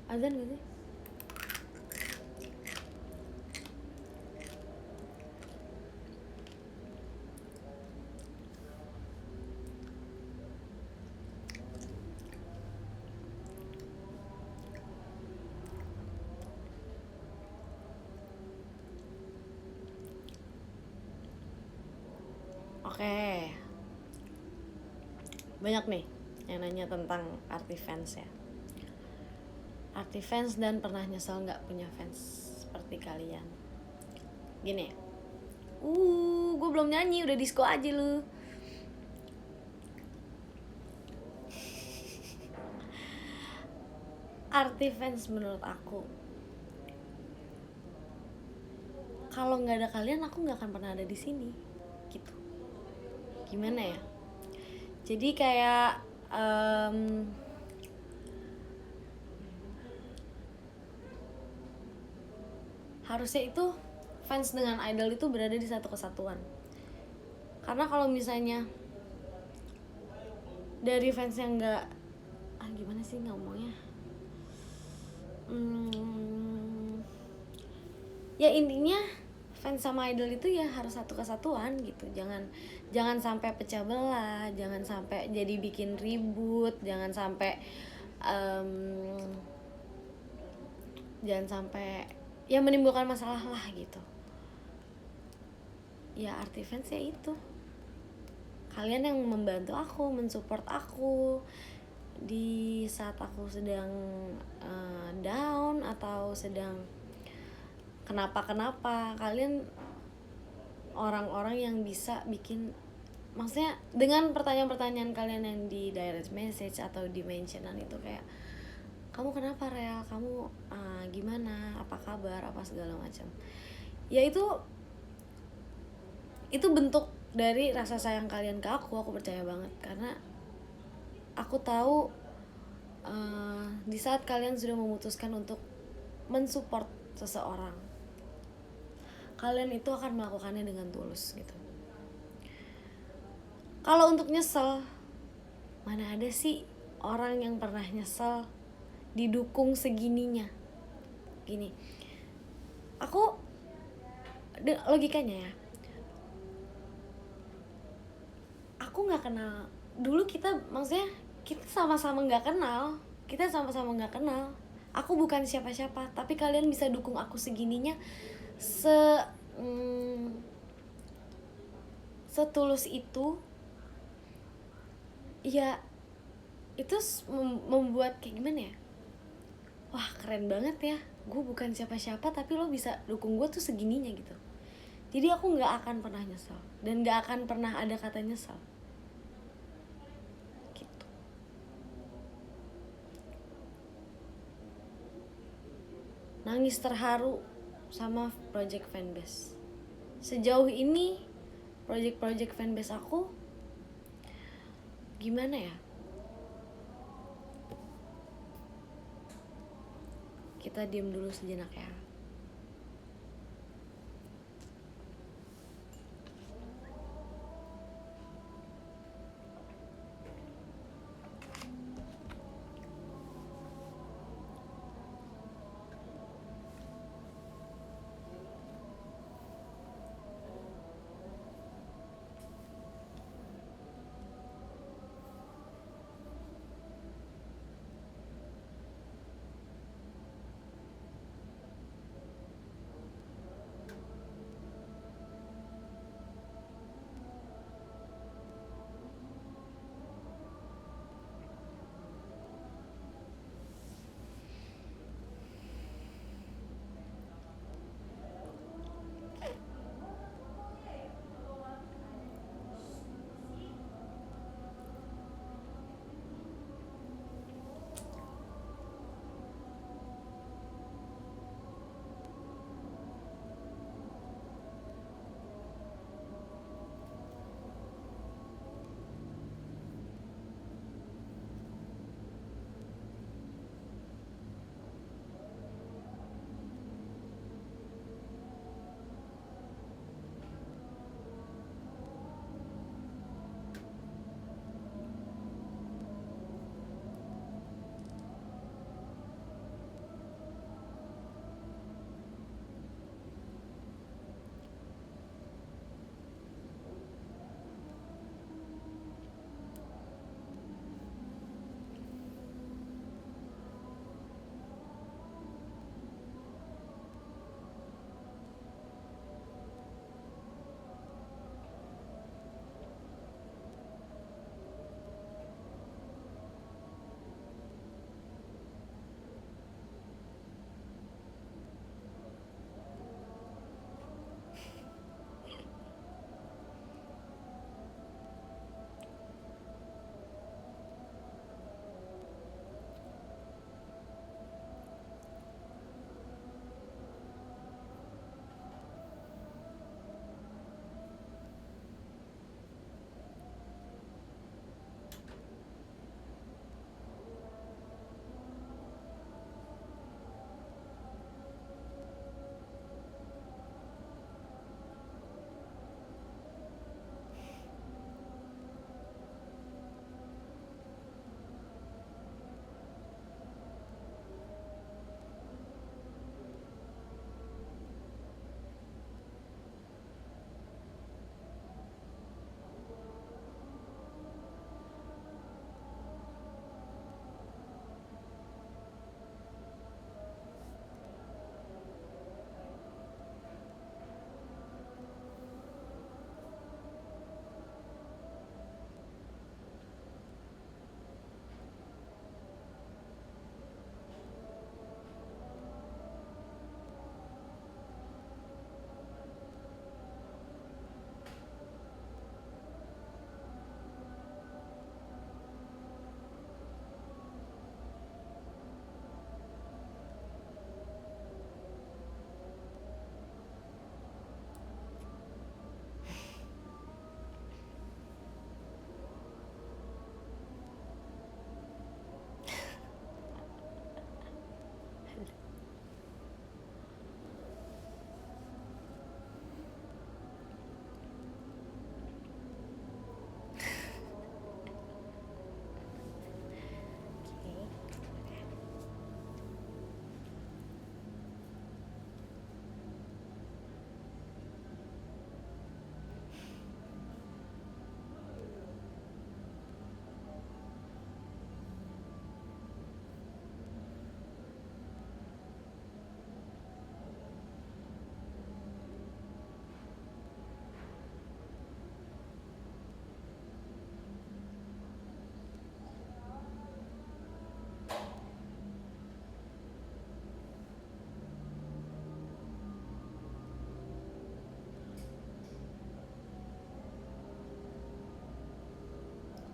Azan gak sih? Oke. Banyak nih yang nanya tentang arti fans ya. Arti fans dan pernah nyesel gak punya fans seperti kalian. Gini. Gue belum nyanyi, udah disco aja lu. Arti fans menurut aku, kalau nggak ada kalian aku nggak akan pernah ada di sini, gitu. Gimana ya? Jadi kayak harusnya itu fans dengan idol itu berada di satu kesatuan. Karena kalau misalnya dari fans yang nggak, gimana sih ngomongnya? Ya intinya fans sama idol itu ya harus satu kesatuan gitu. Jangan sampai pecah belah, jangan sampai jadi bikin ribut, jangan sampai ya menimbulkan masalah lah gitu. Ya arti fans ya itu, kalian yang membantu aku, mensupport aku di saat aku sedang down atau sedang kenapa kalian orang-orang yang bisa bikin, maksudnya dengan pertanyaan-pertanyaan kalian yang di direct message atau di mentionan itu kayak, kamu kenapa Rel, kamu gimana, apa kabar, apa segala macam, ya itu bentuk dari rasa sayang kalian ke aku percaya banget. Karena aku tahu di saat kalian sudah memutuskan untuk mensupport seseorang, kalian itu akan melakukannya dengan tulus gitu. Kalau untuk nyesel, mana ada sih orang yang pernah nyesel didukung segininya. Gini, aku logikanya ya, aku nggak kenal dulu, maksudnya kita sama-sama nggak kenal, aku bukan siapa-siapa, tapi kalian bisa dukung aku segininya, setulus itu ya. Itu membuat kayak gimana ya, wah keren banget ya, gue bukan siapa-siapa tapi lo bisa dukung gue tuh segininya gitu. Jadi aku nggak akan pernah nyesel dan nggak akan pernah ada kata nyesel gitu. Nangis terharu sama project fanbase. Sejauh ini project fanbase aku gimana ya, kita diam dulu sejenak ya.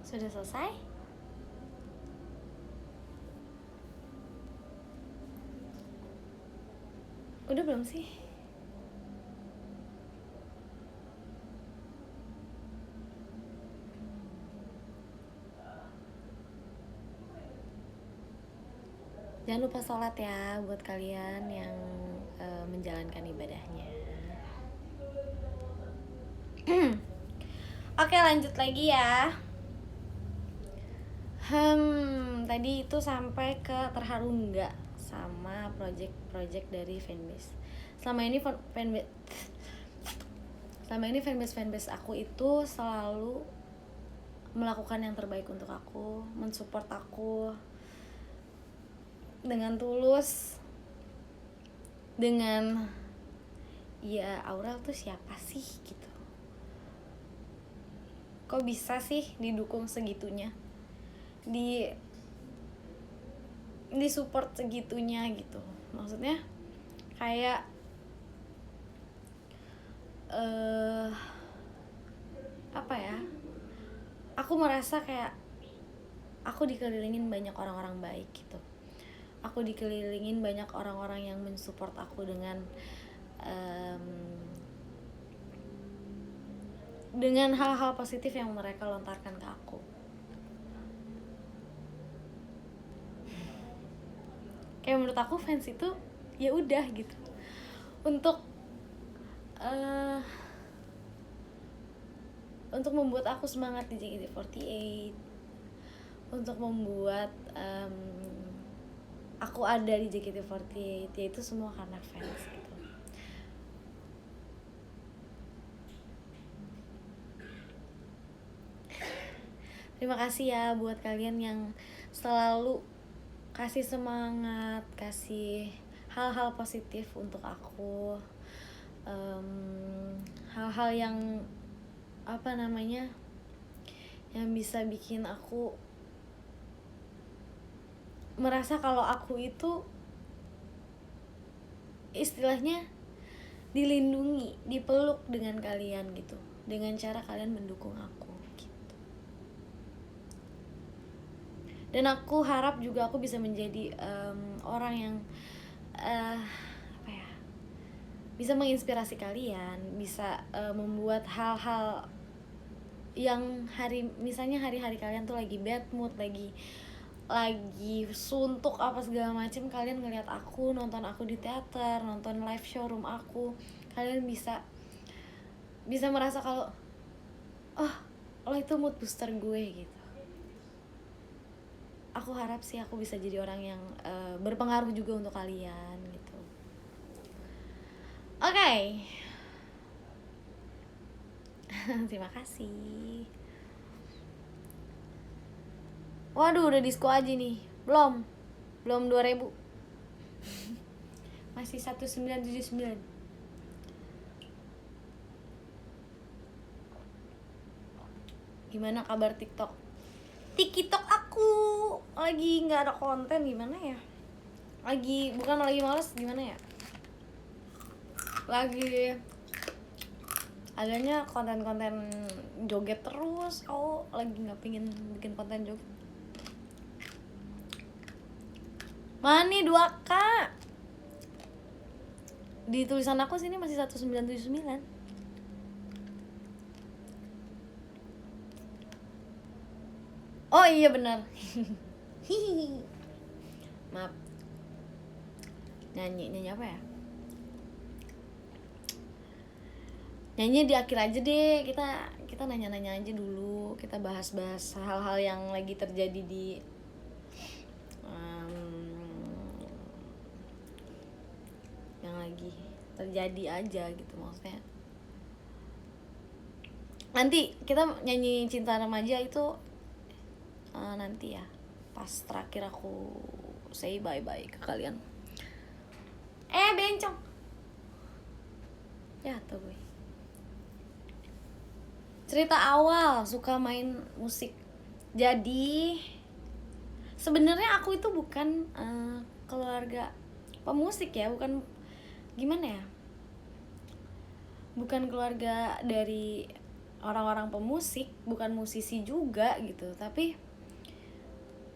Sudah selesai? Udah belum sih? Jangan lupa sholat ya buat kalian yang menjalankan ibadahnya. Oke, lanjut lagi ya. Tadi itu sampai ke terharu nggak sama project dari fanbase. Selama ini fanbase aku itu selalu melakukan yang terbaik untuk aku, mensupport aku dengan tulus, dengan ya Aurel tuh siapa sih gitu. Kok bisa sih didukung segitunya, di support segitunya gitu. Maksudnya kayak apa ya, aku merasa kayak aku dikelilingin banyak orang-orang baik gitu. Aku dikelilingin banyak orang-orang yang mensupport aku dengan hal-hal positif yang mereka lontarkan ke aku. Kayak menurut aku fans itu ya udah gitu, untuk membuat aku semangat di JKT48, untuk membuat aku ada di JKT48, yaitu semua karena fans gitu. Terima kasih ya buat kalian yang selalu kasih semangat, kasih hal-hal positif untuk aku, hal-hal yang yang bisa bikin aku merasa kalau aku itu istilahnya dilindungi, dipeluk dengan kalian gitu, dengan cara kalian mendukung aku gitu. Dan aku harap juga aku bisa menjadi orang yang bisa menginspirasi kalian, bisa membuat hal-hal yang misalnya hari-hari kalian tuh lagi bad mood, lagi suntuk apa segala macem, kalian ngeliat aku, nonton aku di teater, nonton live showroom aku, kalian bisa merasa kalau lo itu mood booster gue gitu. Aku harap sih aku bisa jadi orang yang berpengaruh juga untuk kalian gitu. Oke. Terima kasih. Waduh, udah disko aja nih. Belum 2000. Masih 1979. Gimana kabar TikTok aku? Lagi nggak ada konten, gimana ya? Bukan lagi males, gimana ya? Lagi adanya konten-konten joget terus. Lagi nggak pingin bikin konten joget. Mani 2K. Di tulisan aku sini masih 1979. Oh iya benar. Maaf. Nyanyi apa ya? Nyanyi di akhir aja deh. Kita nanya-nanya aja dulu. Kita bahas-bahas hal-hal yang lagi terjadi di yang lagi terjadi aja gitu, maksudnya. Nanti kita nyanyi Cinta Remaja itu nanti ya, pas terakhir aku say bye-bye ke kalian. Bencong. Ya tuh gue. Cerita awal suka main musik. Jadi sebenarnya aku itu bukan keluarga pemusik ya, bukan gimana ya, bukan keluarga dari orang-orang pemusik, bukan musisi juga gitu, tapi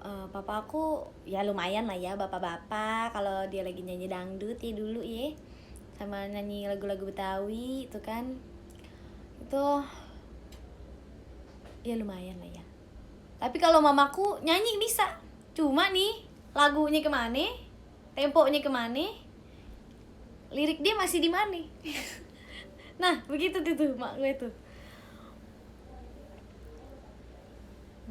papa aku ya lumayan lah ya, bapak-bapak kalau dia lagi nyanyi dangdut ya dulu ya, sama nyanyi lagu-lagu Betawi itu kan, itu ya lumayan lah ya. Tapi kalau mamaku nyanyi bisa, cuma nih lagunya kemana, temponya kemana, lirik dia masih di mana. Nah begitu tuh mak gue tuh.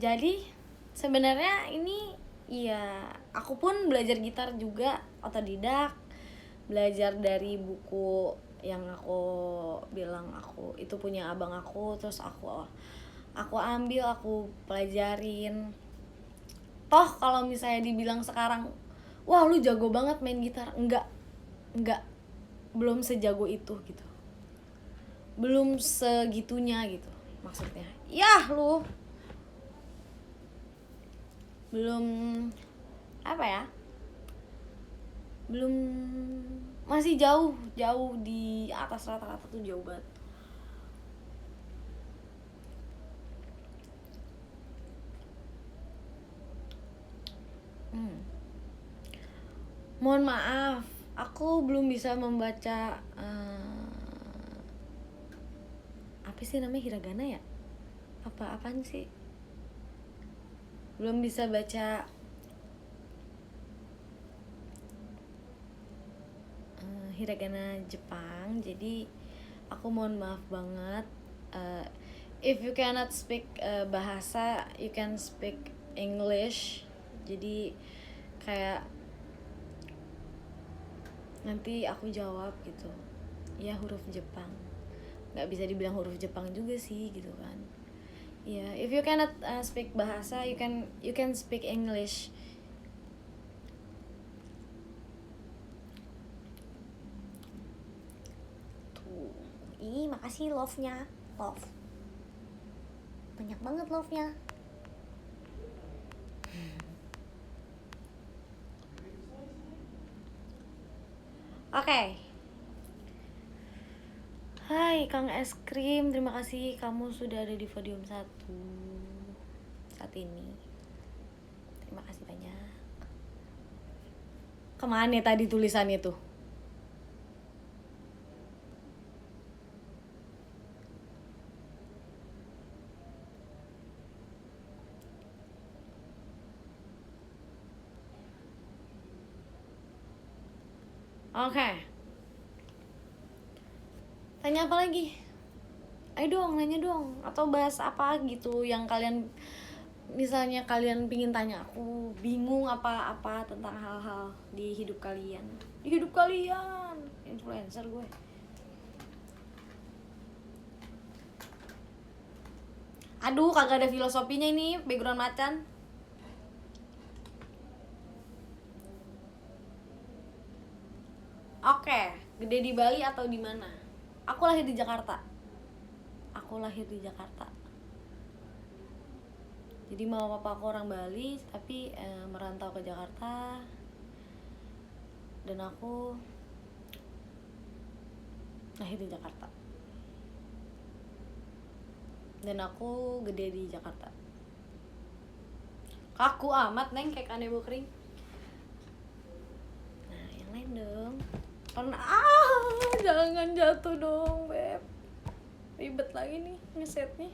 Jadi sebenarnya ini ya, aku pun belajar gitar juga otodidak, belajar dari buku yang aku bilang aku itu punya abang aku, terus aku ambil, aku pelajarin. Toh kalau misalnya dibilang sekarang, wah lu jago banget main gitar, enggak, belum sejago itu gitu, belum segitunya gitu maksudnya. Ya lu belum apa ya, belum, masih jauh di atas rata-rata tuh, jauh banget. Mohon maaf, aku belum bisa membaca apa sih namanya, hiragana ya? Apaan sih? Belum bisa baca hiragana Jepang, jadi aku mohon maaf banget. If you cannot speak bahasa, you can speak English. Jadi kayak nanti aku jawab gitu ya huruf Jepang, nggak bisa dibilang huruf Jepang juga sih gitu kan ya. If you cannot speak bahasa, you can speak English. Tuh, makasih love-nya, love banyak banget love-nya. Oke. Hai Kang Es Krim, terima kasih kamu sudah ada di podium 1 saat ini. Terima kasih banyak. Kemana tadi tulisannya tuh? Oke. Tanya apa lagi? Ayo dong, nanya dong. Atau bahas apa gitu yang kalian, misalnya kalian pingin tanya aku, bingung apa-apa tentang hal-hal di hidup kalian. Di hidup kalian, influencer gue. Aduh, kagak ada filosofinya ini, background macan. Oke, gede di Bali atau di mana? Aku lahir di Jakarta. Jadi mama papa aku orang Bali, tapi merantau ke Jakarta. Dan aku lahir di Jakarta. Dan aku gede di Jakarta. Kaku amat neng, kayak kanebo kering. Nah, yang lain dong. Karena jangan jatuh dong, beb. Ribet lagi nih ngesetnya.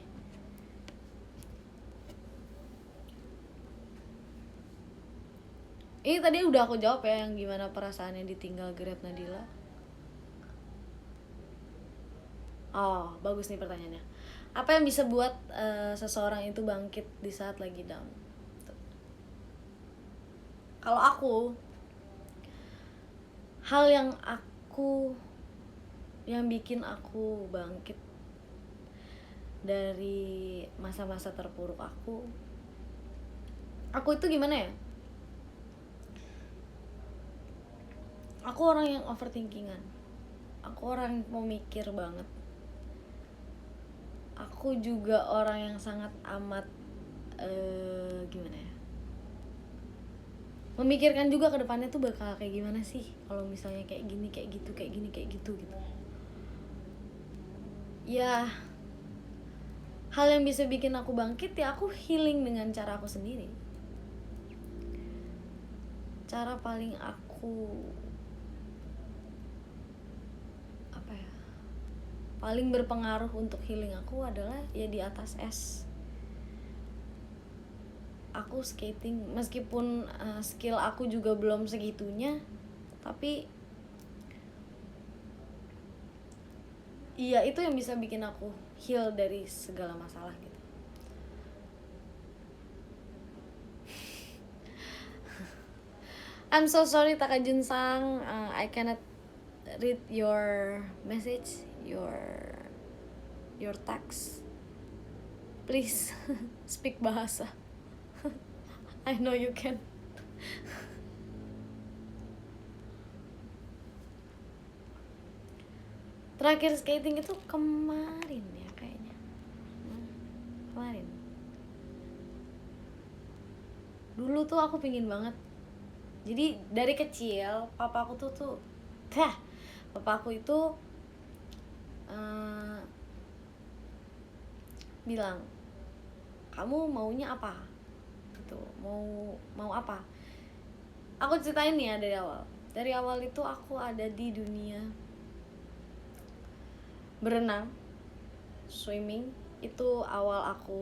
Ini tadi udah aku jawab ya, yang gimana perasaannya ditinggal Grab Nadila. Oh, bagus nih pertanyaannya. Apa yang bisa buat seseorang itu bangkit di saat lagi down? Kalau aku, hal yang bikin aku bangkit dari masa-masa terpuruk aku itu gimana ya? Aku orang yang overthinkingan. Aku orang yang mau mikir banget. Aku juga orang yang sangat amat gimana ya, memikirkan juga ke depannya tuh bakal kayak gimana sih kalau misalnya kayak gini, kayak gitu, kayak gini, kayak gitu gitu. Ya, hal yang bisa bikin aku bangkit ya aku healing dengan cara aku sendiri. Cara paling aku apa ya, paling berpengaruh untuk healing aku adalah ya di atas es. Aku skating, meskipun skill aku juga belum segitunya, tapi iya itu yang bisa bikin aku heal dari segala masalah gitu. I'm so sorry Takajun Sang, I cannot read your message, your text. Please speak bahasa. I know you can. Terakhir skating itu kemarin ya kayaknya. Kemarin. Dulu tuh aku pingin banget. Jadi dari kecil papa aku papa aku itu bilang, kamu maunya apa? Gitu. Mau apa? Aku ceritain nih ya dari awal. Dari awal itu aku ada di dunia berenang, swimming. Itu awal aku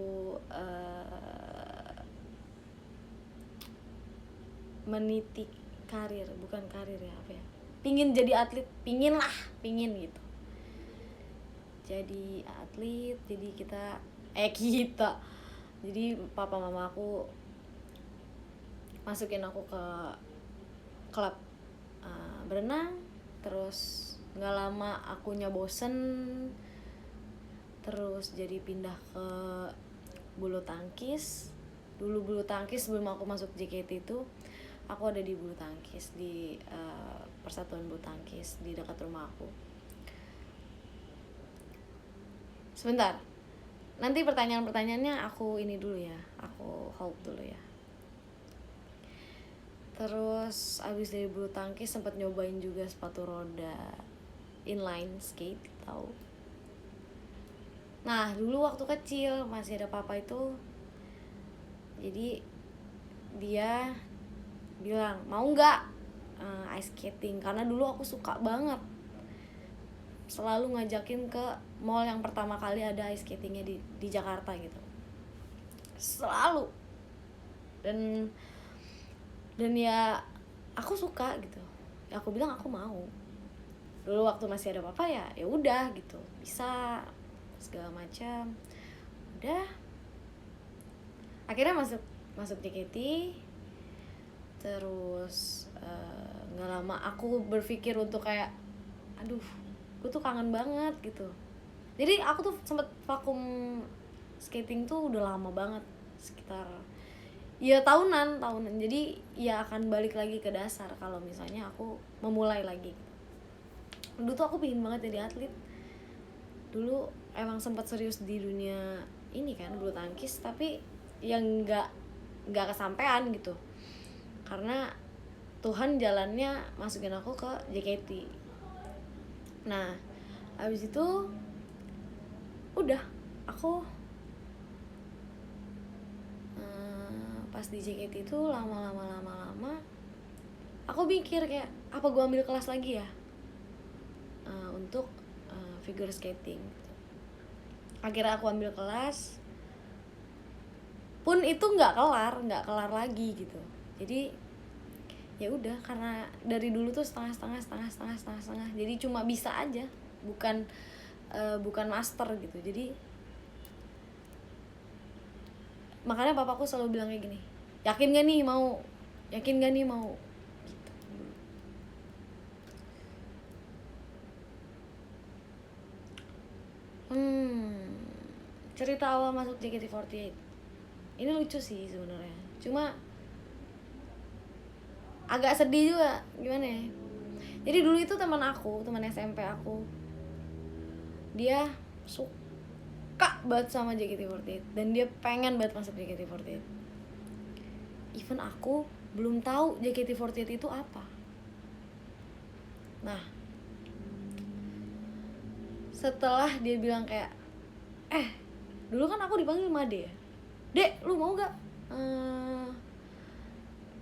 meniti karir, bukan karir ya, apa ya, pingin jadi atlet, pingin gitu jadi atlet. Jadi jadi papa mama aku masukin aku ke klub berenang. Terus nggak lama akunya bosen, terus jadi pindah ke bulu tangkis. Dulu bulu tangkis, sebelum aku masuk JKT itu aku ada di bulu tangkis, di persatuan bulu tangkis di dekat rumah aku. Sebentar, nanti pertanyaan-pertanyaannya aku ini dulu ya, aku hold dulu ya. Terus abis dari bulu tangkis sempat nyobain juga sepatu roda inline skate, tahu? Nah dulu waktu kecil masih ada papa itu, jadi dia bilang mau nggak ice skating, karena dulu aku suka banget, selalu ngajakin ke mall yang pertama kali ada ice skatingnya di Jakarta gitu, selalu. Dan ya aku suka gitu, ya aku bilang aku mau. Dulu waktu masih ada papa ya udah gitu, bisa segala macam. Udah akhirnya masuk JKT. Terus nggak lama aku berpikir untuk kayak aduh gue tuh kangen banget gitu. Jadi aku tuh sempet vakum skating tuh udah lama banget, sekitar ya tahunan. Jadi ya akan balik lagi ke dasar kalau misalnya aku memulai lagi. Dulu tuh aku pingin banget jadi atlet. Dulu emang sempat serius di dunia ini kan, bulu tangkis, tapi yang nggak kesampean gitu, karena Tuhan jalannya masukin aku ke JKT. Nah abis itu udah aku pas di JKT itu lama aku mikir kayak apa gue ambil kelas lagi ya untuk figure skating. Akhirnya aku ambil kelas, pun itu nggak kelar lagi gitu. Jadi ya udah, karena dari dulu tuh setengah, jadi cuma bisa aja, bukan master gitu. Jadi makanya papaku selalu bilang kayak gini, yakin gak nih mau gitu. Cerita awal masuk JKT48 ini lucu sih sebenarnya, cuma agak sedih juga, gimana ya. Jadi dulu itu teman SMP aku, dia suka banget sama JKT48 dan dia pengen banget masuk JKT48. Even aku belum tahu JKT48 itu apa. Nah setelah dia bilang kayak dulu kan aku dipanggil Made ya, Dek lu mau gak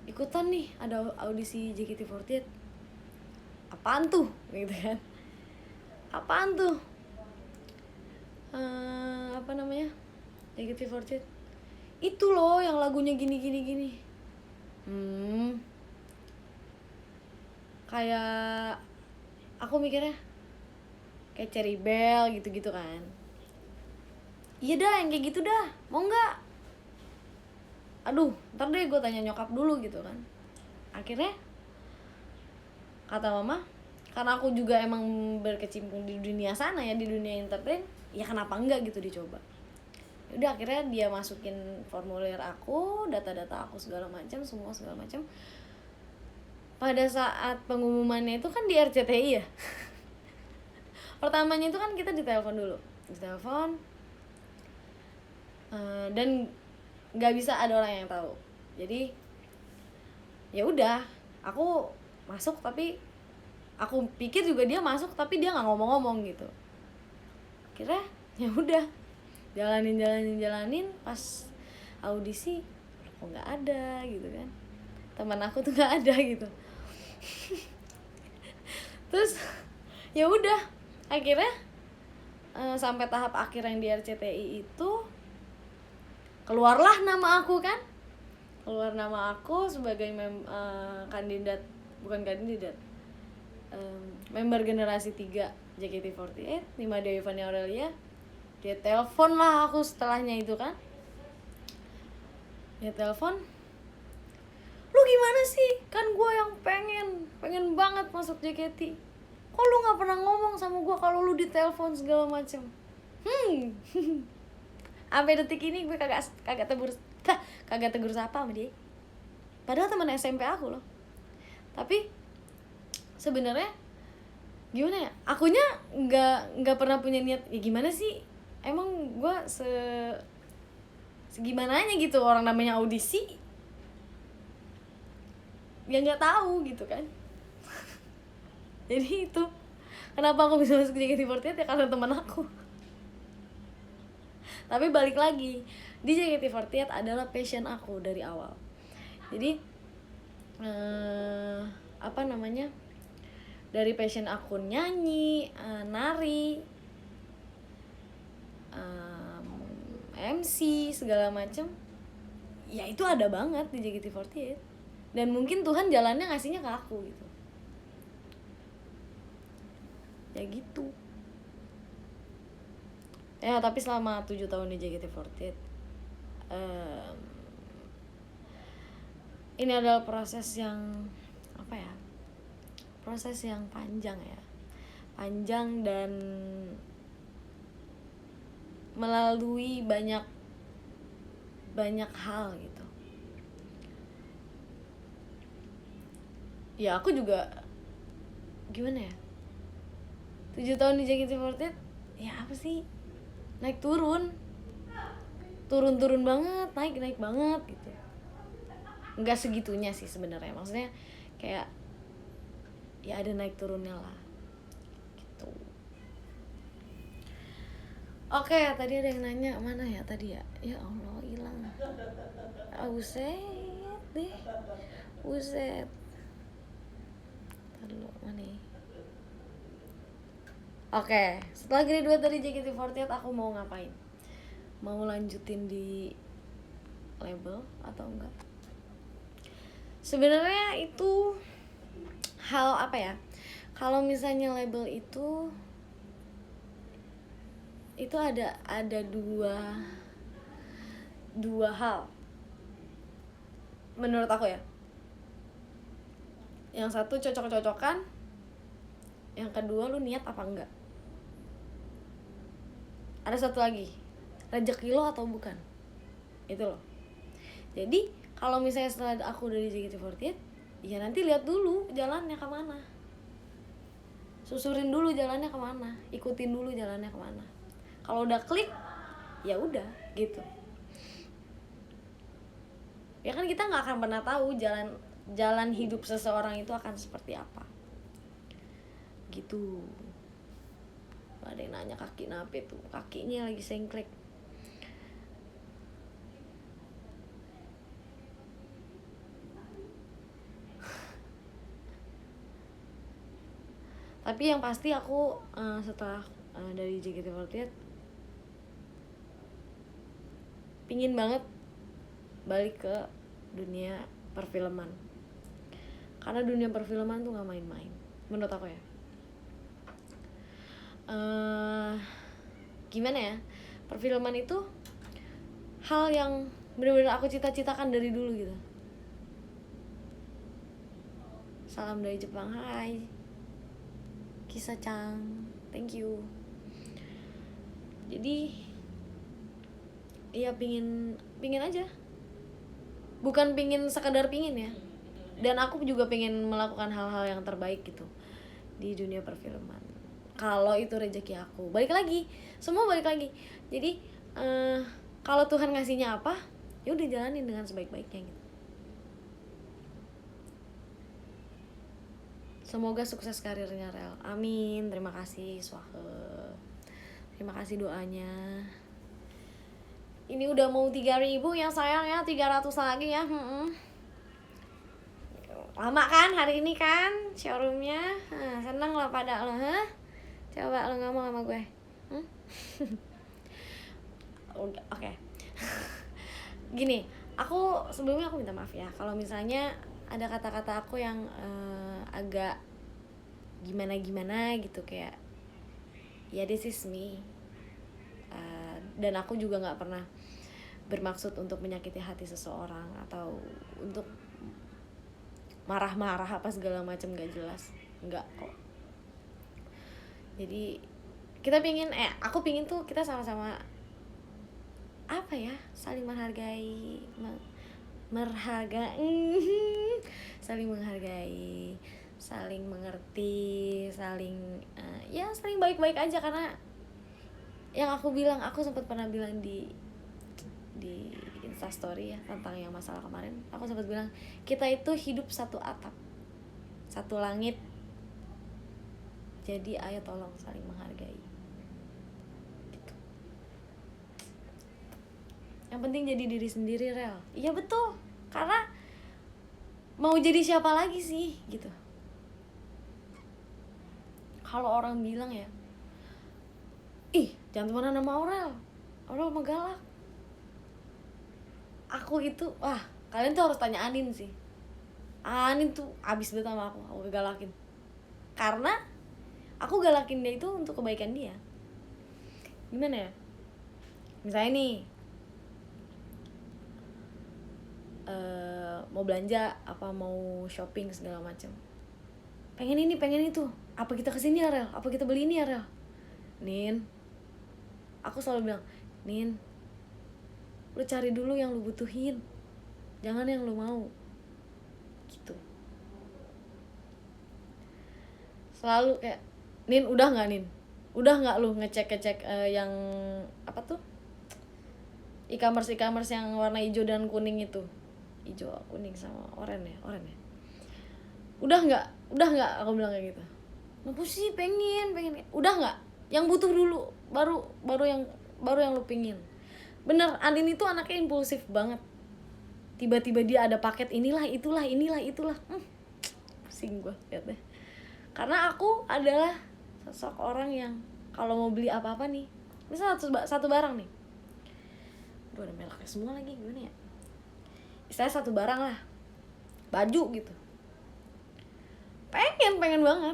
ikutan nih ada audisi JKT48. Apaan tuh gitu kan, apaan tuh apa namanya JKT48 itu loh yang lagunya gini gini gini. Kayak aku mikirnya kayak Cherry Bell gitu-gitu kan. Iya dah yang kayak gitu dah, mau nggak? Aduh, ntar deh gue tanya nyokap dulu gitu kan. Akhirnya kata mama, karena aku juga emang berkecimpung di dunia sana ya, di dunia entertain, ya kenapa enggak gitu dicoba. Udah akhirnya dia masukin formulir aku, data-data aku segala macam, semua segala macam. Pada saat pengumumannya itu kan di RCTI ya. Pertamanya itu kan kita ditelepon dulu, dan nggak bisa ada orang yang tahu. Jadi ya udah, aku masuk tapi aku pikir juga dia masuk tapi dia nggak ngomong-ngomong gitu. Kira ya udah jalanin pas audisi kok nggak ada gitu kan, teman aku tuh nggak ada gitu. Terus ya udah akhirnya sampai tahap akhir yang di RCTI itu keluarlah nama aku kan, keluar nama aku sebagai kandidat, bukan kandidat, member generasi 3 JKT48, Nima Dewi Fani Aurelia. Dia telepon lah aku setelahnya itu kan, dia telepon, lu gimana sih, kan gue yang pengen banget masuk JKT, kok lu nggak pernah ngomong sama gue kalau lu ditelepon segala macem. Sampai detik ini gue kagak tegur sapa sama dia, padahal teman SMP aku loh. Tapi sebenarnya gimana ya, akunya nggak pernah punya niat ya gimana sih, emang gue segimananya gitu, orang namanya audisi ya nggak tahu gitu kan. Jadi itu kenapa aku bisa masuk JKT48 ya karena teman aku. Tapi balik lagi, di JKT48 adalah passion aku dari awal. Jadi apa namanya, dari passion aku nyanyi, nari, MC segala macem, ya itu ada banget di JKT48. Dan mungkin Tuhan jalannya ngasihnya ke aku gitu. Ya gitu. Ya tapi selama 7 tahun di JKT48 ini adalah proses yang apa ya, proses yang panjang ya, panjang dan melalui banyak hal gitu. Ya aku juga gimana ya, 7 tahun di JKT48 ya apa sih, naik turun banget, naik banget gitu. Nggak segitunya sih sebenarnya, maksudnya kayak ya ada naik turunnya lah gitu. Oke, tadi ada yang nanya mana ya tadi ya, ya Allah hilang. Buset. Aduh, mana nih? Oke, setelah graduate dari JKT48 aku mau ngapain? Mau lanjutin di label atau enggak? Sebenarnya itu hal apa ya? Kalau misalnya label itu ada dua hal menurut aku ya. Yang satu cocok-cocokan, yang kedua lu niat apa enggak. Ada satu lagi, rezeki lo atau bukan, itu loh. Jadi kalau misalnya setelah aku dari JKT48, ya nanti lihat dulu jalannya kemana, susurin dulu jalannya kemana, ikutin dulu jalannya kemana. Kalau udah klik, ya udah gitu. Ya kan kita nggak akan pernah tahu jalan hidup seseorang itu akan seperti apa gitu. Ada yang nanya kaki nape tuh, kakinya lagi sengklek. Tapi yang pasti aku setelah dari JKT48 pingin banget balik ke dunia perfilman, karena dunia perfilman tuh nggak main-main menurut aku ya. Gimana ya, perfilman itu hal yang benar-benar aku cita-citakan dari dulu gitu. Salam dari Jepang, hai Kisa-chan, thank you. Jadi ya pingin aja, bukan pingin sekedar pingin ya, dan aku juga pengen melakukan hal-hal yang terbaik gitu di dunia perfilman. Kalau itu rezeki aku, balik lagi, semua balik lagi. Jadi kalau Tuhan ngasihnya apa, ya udah jalanin dengan sebaik-baiknya gitu. Semoga sukses karirnya Rel. Amin. Terima kasih Swahe. Terima kasih doanya. Ini udah mau 3.000 yang sayang ya, 300 lagi ya. Lama kan hari ini kan showroomnya. Seneng lah pada lo, coba lo ngomong sama gue. Oke. Gini, aku sebelumnya aku minta maaf ya kalau misalnya ada kata-kata aku yang agak gimana gitu, kayak ya this is me, dan aku juga nggak pernah bermaksud untuk menyakiti hati seseorang atau untuk marah-marah apa segala macam, nggak jelas, nggak kok. Jadi kita pingin, aku pingin tuh kita sama-sama apa ya, saling menghargai, saling menghargai, saling mengerti, saling ya saling baik-baik aja. Karena yang aku bilang, aku sempat pernah bilang di Instastory ya tentang yang masalah kemarin, aku sempat bilang kita itu hidup satu atap, satu langit. Jadi ayo tolong saling menghargai gitu. Yang penting jadi diri sendiri, Rel. Iya betul, karena mau jadi siapa lagi sih gitu. Kalau orang bilang ya, ih jangan temenan sama Aurel mah galak. Aku itu, kalian tuh harus tanya Anin sih. Anin tuh abis banget sama aku galakin. Karena aku galakin dia itu untuk kebaikan dia. Gimana ya, misalnya nih mau belanja apa, mau shopping segala macam, pengen ini pengen itu, apa kita kesini ya Rel, apa kita beli ini ya Rel. Nin, aku selalu bilang, Nin, lu cari dulu yang lu butuhin, jangan yang lu mau gitu. Selalu kayak, Nin udah nggak Nin, udah nggak lu ngecek yang apa tuh, e-commerce yang warna hijau dan kuning itu, hijau kuning sama oranye ya. Udah nggak aku bilang kayak gitu. Ngapa sih, pengen udah nggak, yang butuh dulu, baru yang lu pingin. Bener, Andin itu anaknya impulsif banget. Tiba-tiba dia ada paket inilah itulah. Pusing gue liat deh. Karena aku adalah sosok orang yang kalau mau beli apa-apa nih, misal satu barang nih, udah mereknya semua lagi, gimana ya, istilahnya satu barang lah, baju gitu, pengen banget,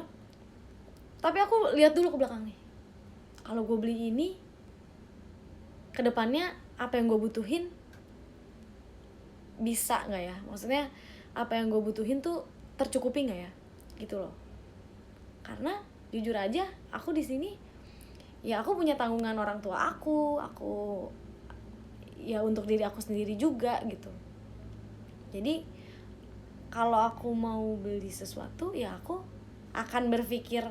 tapi aku lihat dulu ke belakang nih, kalau gue beli ini kedepannya apa yang gue butuhin bisa nggak ya, maksudnya apa yang gue butuhin tuh tercukupi nggak ya gitu loh. Karena jujur aja aku di sini ya, aku punya tanggungan orang tua aku ya untuk diri aku sendiri juga gitu. Jadi kalau aku mau beli sesuatu ya aku akan berpikir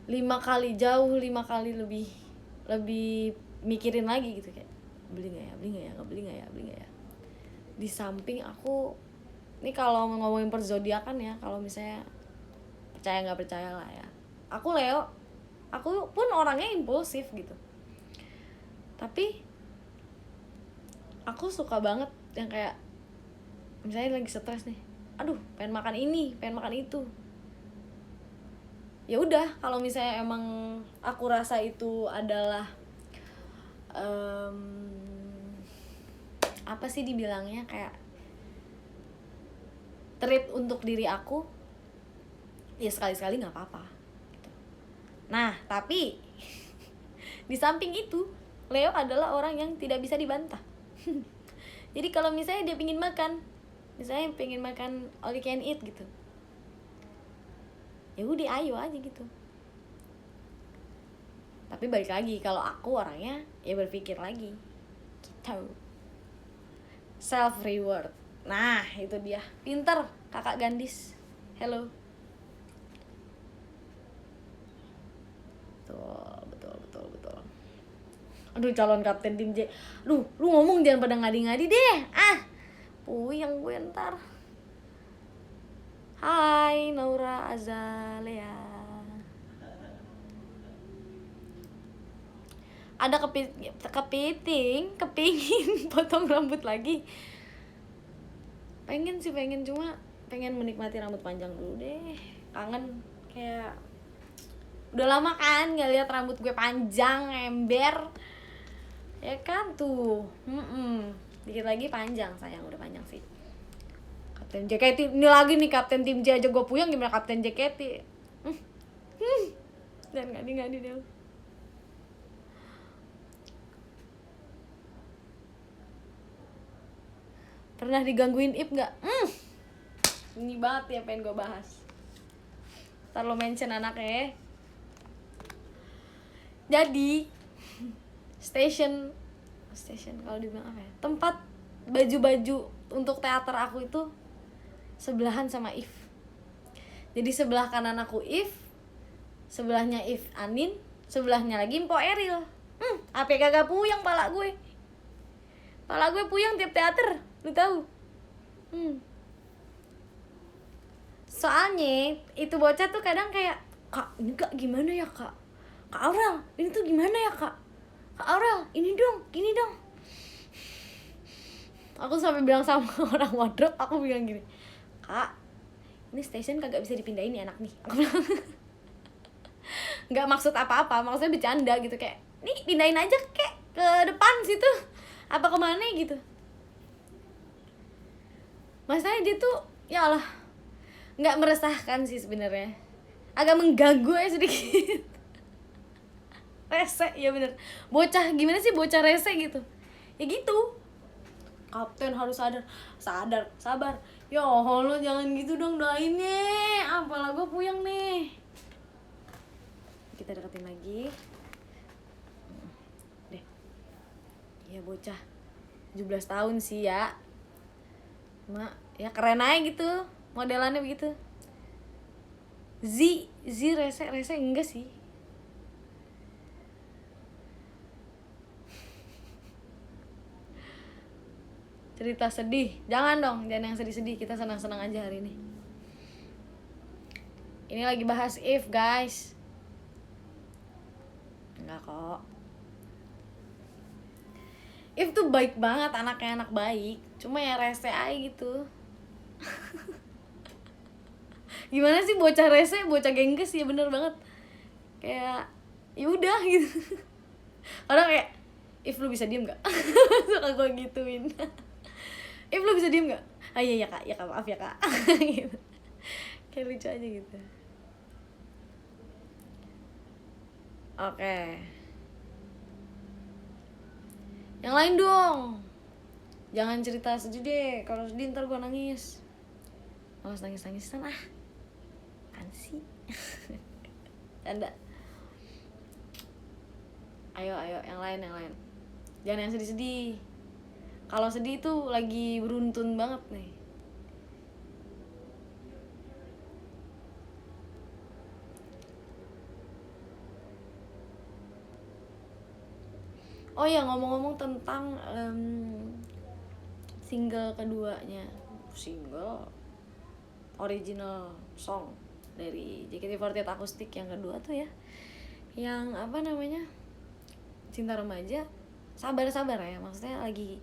5 kali lebih mikirin lagi gitu, kayak beli nggak ya. Di samping aku ini kalau ngomongin perzodiakan ya, kalau misalnya percaya nggak percaya lah ya, aku Leo, aku pun orangnya impulsif gitu, tapi aku suka banget yang kayak misalnya lagi stres nih, aduh pengen makan ini pengen makan itu, ya udah, kalau misalnya emang aku rasa itu adalah apa sih dibilangnya, kayak treat untuk diri aku, ya sekali-sekali nggak apa-apa gitu. Nah tapi di samping itu, Leo adalah orang yang tidak bisa dibantah. Jadi kalau misalnya dia pengen makan, misalnya pengen makan all you can eat gitu, ya udah ayo aja gitu. Tapi balik lagi, kalau aku orangnya ya berpikir lagi gitu, self reward. Nah itu dia, pinter kakak Gandis, hello. Betul. Aduh, calon kapten tim J. Lu ngomong jangan pada ngadi-ngadi deh. Puyeng gue ntar. Hai Naura Azalea. Ada kepingin potong rambut lagi. Pengen cuma pengen menikmati rambut panjang dulu deh. Kangen, kayak udah lama kan gak lihat rambut gue panjang, ember. Ya kan tuh. Dikit lagi panjang sayang, udah panjang sih. Kapten JKT ini lagi nih, kapten tim J aja gue puyeng, gimana kapten JKT. Dan ngadi-ngadi deh. Pernah digangguin Ip gak? Ini banget ya pengen gue bahas. Ntar lo mention anaknya. Jadi station kalau dibilang apa ya, tempat baju-baju untuk teater aku itu sebelahan sama If. Jadi sebelah kanan aku If, sebelahnya If Anin, sebelahnya lagi Mpo Eril. Apa kagak puyeng pala gue puyeng tiap teater, lu tahu. Soalnya itu bocah tuh kadang kayak, kak ini kak gimana ya kak Aurel ini tuh gimana ya kak Aurel ini dong, gini dong. Aku sampai bilang sama orang wardrobe, aku bilang gini, kak ini station kagak bisa dipindahin nih anak nih, aku bilang. Nggak maksud apa-apa, maksudnya bercanda gitu, kayak nih pindahin aja kayak ke depan situ, apa kemana gitu. Masalahnya dia tuh ya Allah nggak meresahkan sih sebenarnya, agak mengganggu ya sedikit. Rese, ya bener, bocah gimana sih bocah rese gitu ya gitu. Kapten harus sabar ya Allah, jangan gitu dong doainnya, apalah gue puyeng nih. Kita deketin lagi deh. Ya bocah 17 tahun sih ya, mak ya keren aja gitu modelannya begitu. Z rese enggak sih. Cerita sedih, jangan dong, jangan yang sedih-sedih, kita senang-senang aja hari ini. Ini lagi bahas If guys. Enggak kok, If tuh baik banget, anaknya anak baik, cuma ya rese aja gitu. Gimana sih bocah rese, bocah gengges, ya bener banget. Kayak ya udah gitu. Orang kayak, If lu bisa diem gak? Suka gue gituin. If lu bisa diem gak? Iya ya kak, maaf ya kak. Gitu. Kayak lucu aja gitu. Oke. Yang lain dong. Jangan cerita sedih deh, kalau sedih ntar gue nangis. Males nangis-nangisan kan sih. Canda. Ayo yang lain. Jangan yang sedih-sedih. Kalau sedih tuh lagi beruntun banget nih. Oh ya, ngomong-ngomong tentang single keduanya, single original song dari JKT48 akustik yang kedua tuh ya, yang apa namanya, Cinta Remaja. Sabar ya, maksudnya lagi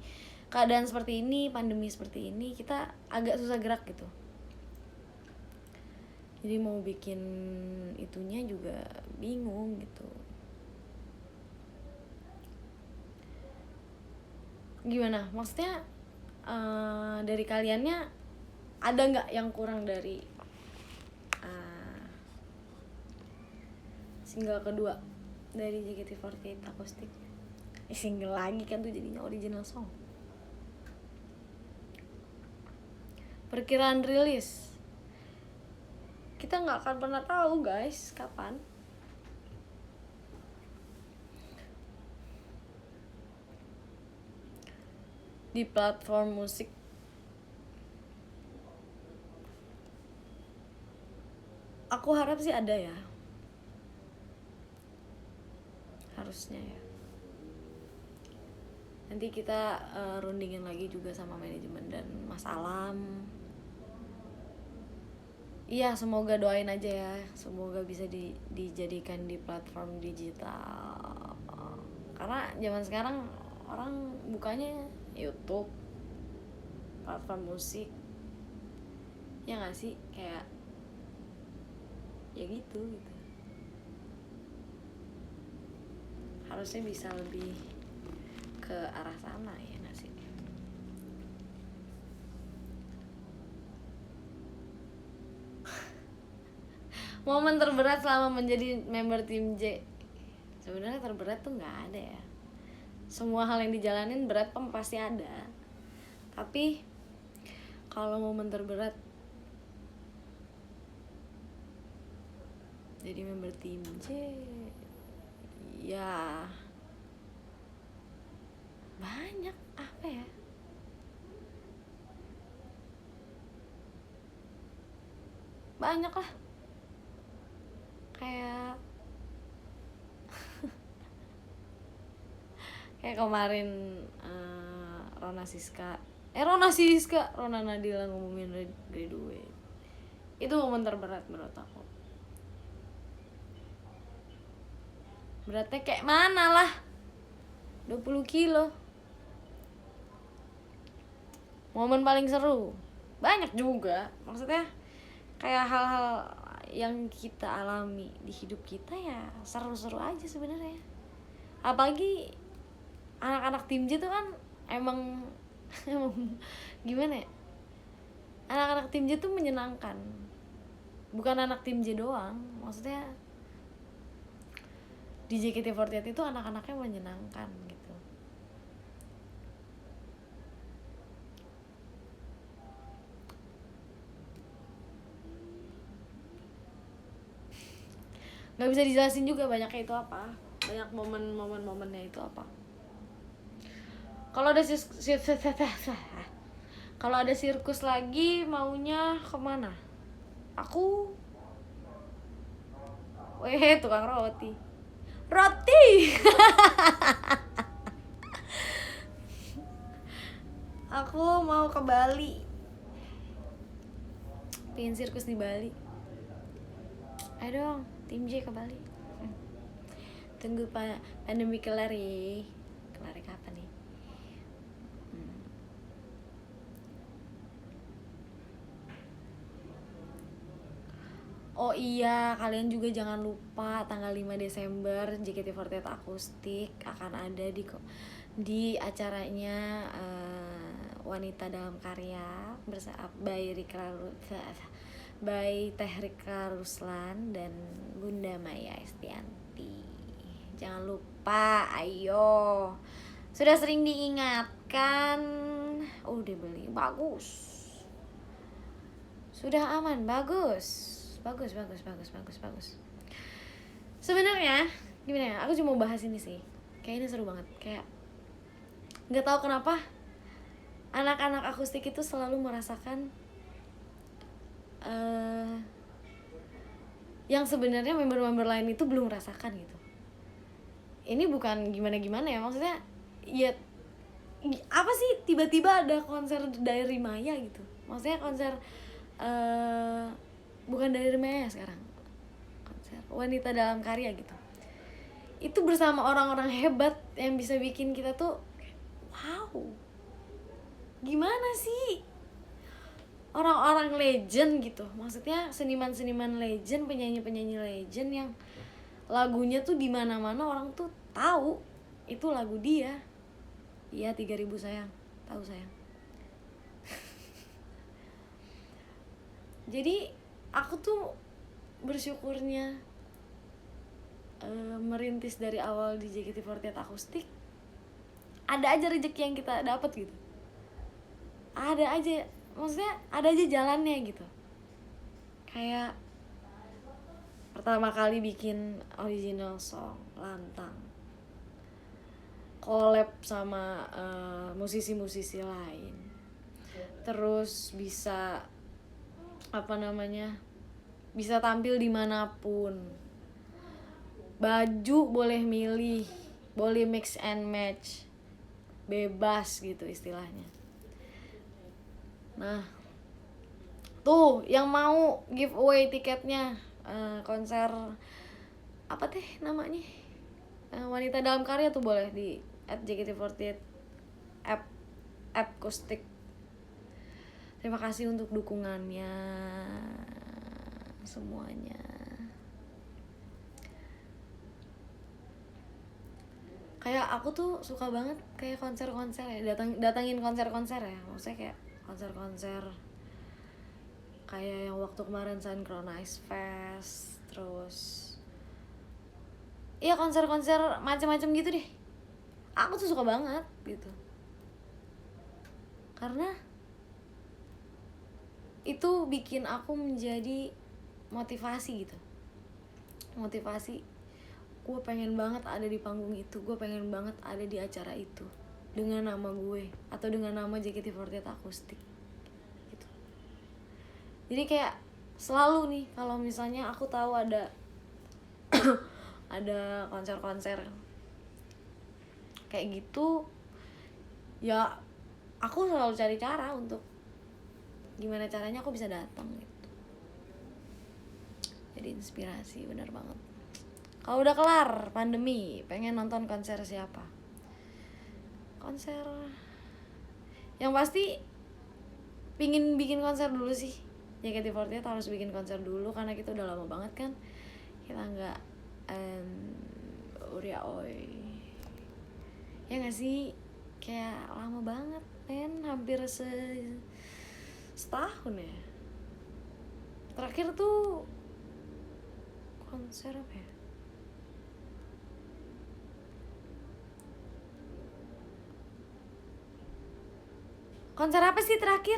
keadaan seperti ini, pandemi seperti ini, kita agak susah gerak gitu. Jadi mau bikin itunya juga bingung gitu. Gimana? Maksudnya dari kaliannya ada nggak yang kurang dari single kedua dari JKT48 Acoustic? Single lagi kan tuh jadinya original song. Perkiraan rilis kita nggak akan pernah tahu guys kapan. Di platform musik aku harap sih ada ya, harusnya ya. Nanti kita rundingin lagi juga sama manajemen dan Mas Alam. Iya, semoga doain aja ya, semoga bisa dijadikan di platform digital. Karena zaman sekarang orang bukanya YouTube, platform musik, ya nggak sih, kayak ya gitu. Harusnya bisa lebih ke arah sana ya nggak sih? Momen terberat selama menjadi member tim J, sebenarnya terberat tuh nggak ada ya. Semua hal yang dijalanin berat pasti ada. Tapi kalau momen terberat jadi member tim J, ya banyak. Apa ya? Banyak lah. Kayak kayak kemarin Rona Nadila ngumumin graduate. Itu momen terberat menurut aku. Beratnya kayak mana lah, 20 kilo. Momen paling seru banyak juga, maksudnya kayak hal-hal yang kita alami di hidup kita ya seru-seru aja sebenarnya. Apalagi anak-anak tim J tuh kan emang gimana ya, anak-anak tim J tuh menyenangkan. Bukan anak tim J doang, maksudnya di JKT48 itu anak-anaknya menyenangkan gitu. Nggak bisa dijelasin juga banyaknya itu apa, banyak momen-momennya itu apa. Kalau ada sirkus lagi maunya kemana? Aku tukang roti aku mau ke Bali, pengen sirkus di Bali. Ayo dong tim J ke Bali. Tunggu pandemi kelar ya. Kelar kapan nih? Oh iya, kalian juga jangan lupa tanggal 5 Desember JKT48 Acoustic akan ada di acaranya Wanita Dalam Karya by Teh Rika Ruslan dan Bunda Maya Estianti. Jangan lupa, ayo. Sudah sering diingatkan, udah beli, bagus. Sudah aman, bagus. Sebenarnya gimana ya, aku cuma mau bahas ini sih, kayak ini seru banget. Kayak nggak tahu kenapa anak-anak akustik itu selalu merasakan yang sebenarnya member-member lain itu belum merasakan gitu. Ini bukan gimana-gimana ya, maksudnya ya apa sih, tiba-tiba ada konser dari Maya gitu, maksudnya konser bukan dari Maya sekarang, konser Wanita Dalam Karya gitu. Itu bersama orang-orang hebat yang bisa bikin kita tuh wow, gimana sih, orang-orang legend gitu, maksudnya seniman-seniman legend, penyanyi-penyanyi legend yang lagunya tuh di mana-mana orang tuh tahu itu lagu dia. Iya 3000 sayang, tahu sayang. Jadi aku tuh bersyukurnya merintis dari awal di JKT48 akustik, ada aja rezeki yang kita dapat gitu, ada aja, maksudnya ada aja jalannya gitu. Kayak pertama kali bikin original song Lantang, collab sama musisi-musisi lain, terus bisa bisa tampil dimanapun, baju boleh milih, boleh mix and match, bebas gitu istilahnya. Nah tuh yang mau giveaway tiketnya konser apa teh namanya, Wanita Dalam Karya tuh boleh di @JKT48 app Akustik. Terima kasih untuk dukungannya semuanya. Kayak aku tuh suka banget kayak konser-konser ya, datangin konser-konser ya, maksudnya kayak konser-konser kayak yang waktu kemarin Synchronize Fest, terus iya konser-konser macam-macam gitu deh. Aku tuh suka banget gitu, karena itu bikin aku menjadi motivasi gitu, motivasi. Gue pengen banget ada di panggung itu, gue pengen banget ada di acara itu dengan nama gue atau dengan nama JKT48 akustik gitu. Jadi kayak selalu nih kalau misalnya aku tahu ada ada konser-konser kayak gitu ya, aku selalu cari cara untuk gimana caranya aku bisa datang gitu. Jadi inspirasi bener banget. Kalau udah kelar pandemi, pengen nonton konser siapa? Konser yang pasti pingin bikin konser dulu sih. JKT48 harus bikin konser dulu karena kita udah lama banget kan kita nggak Uria Oi. Ya nggak sih? Kayak lama banget men, hampir setahun ya. Terakhir tuh konser apa ya? Konser apa sih terakhir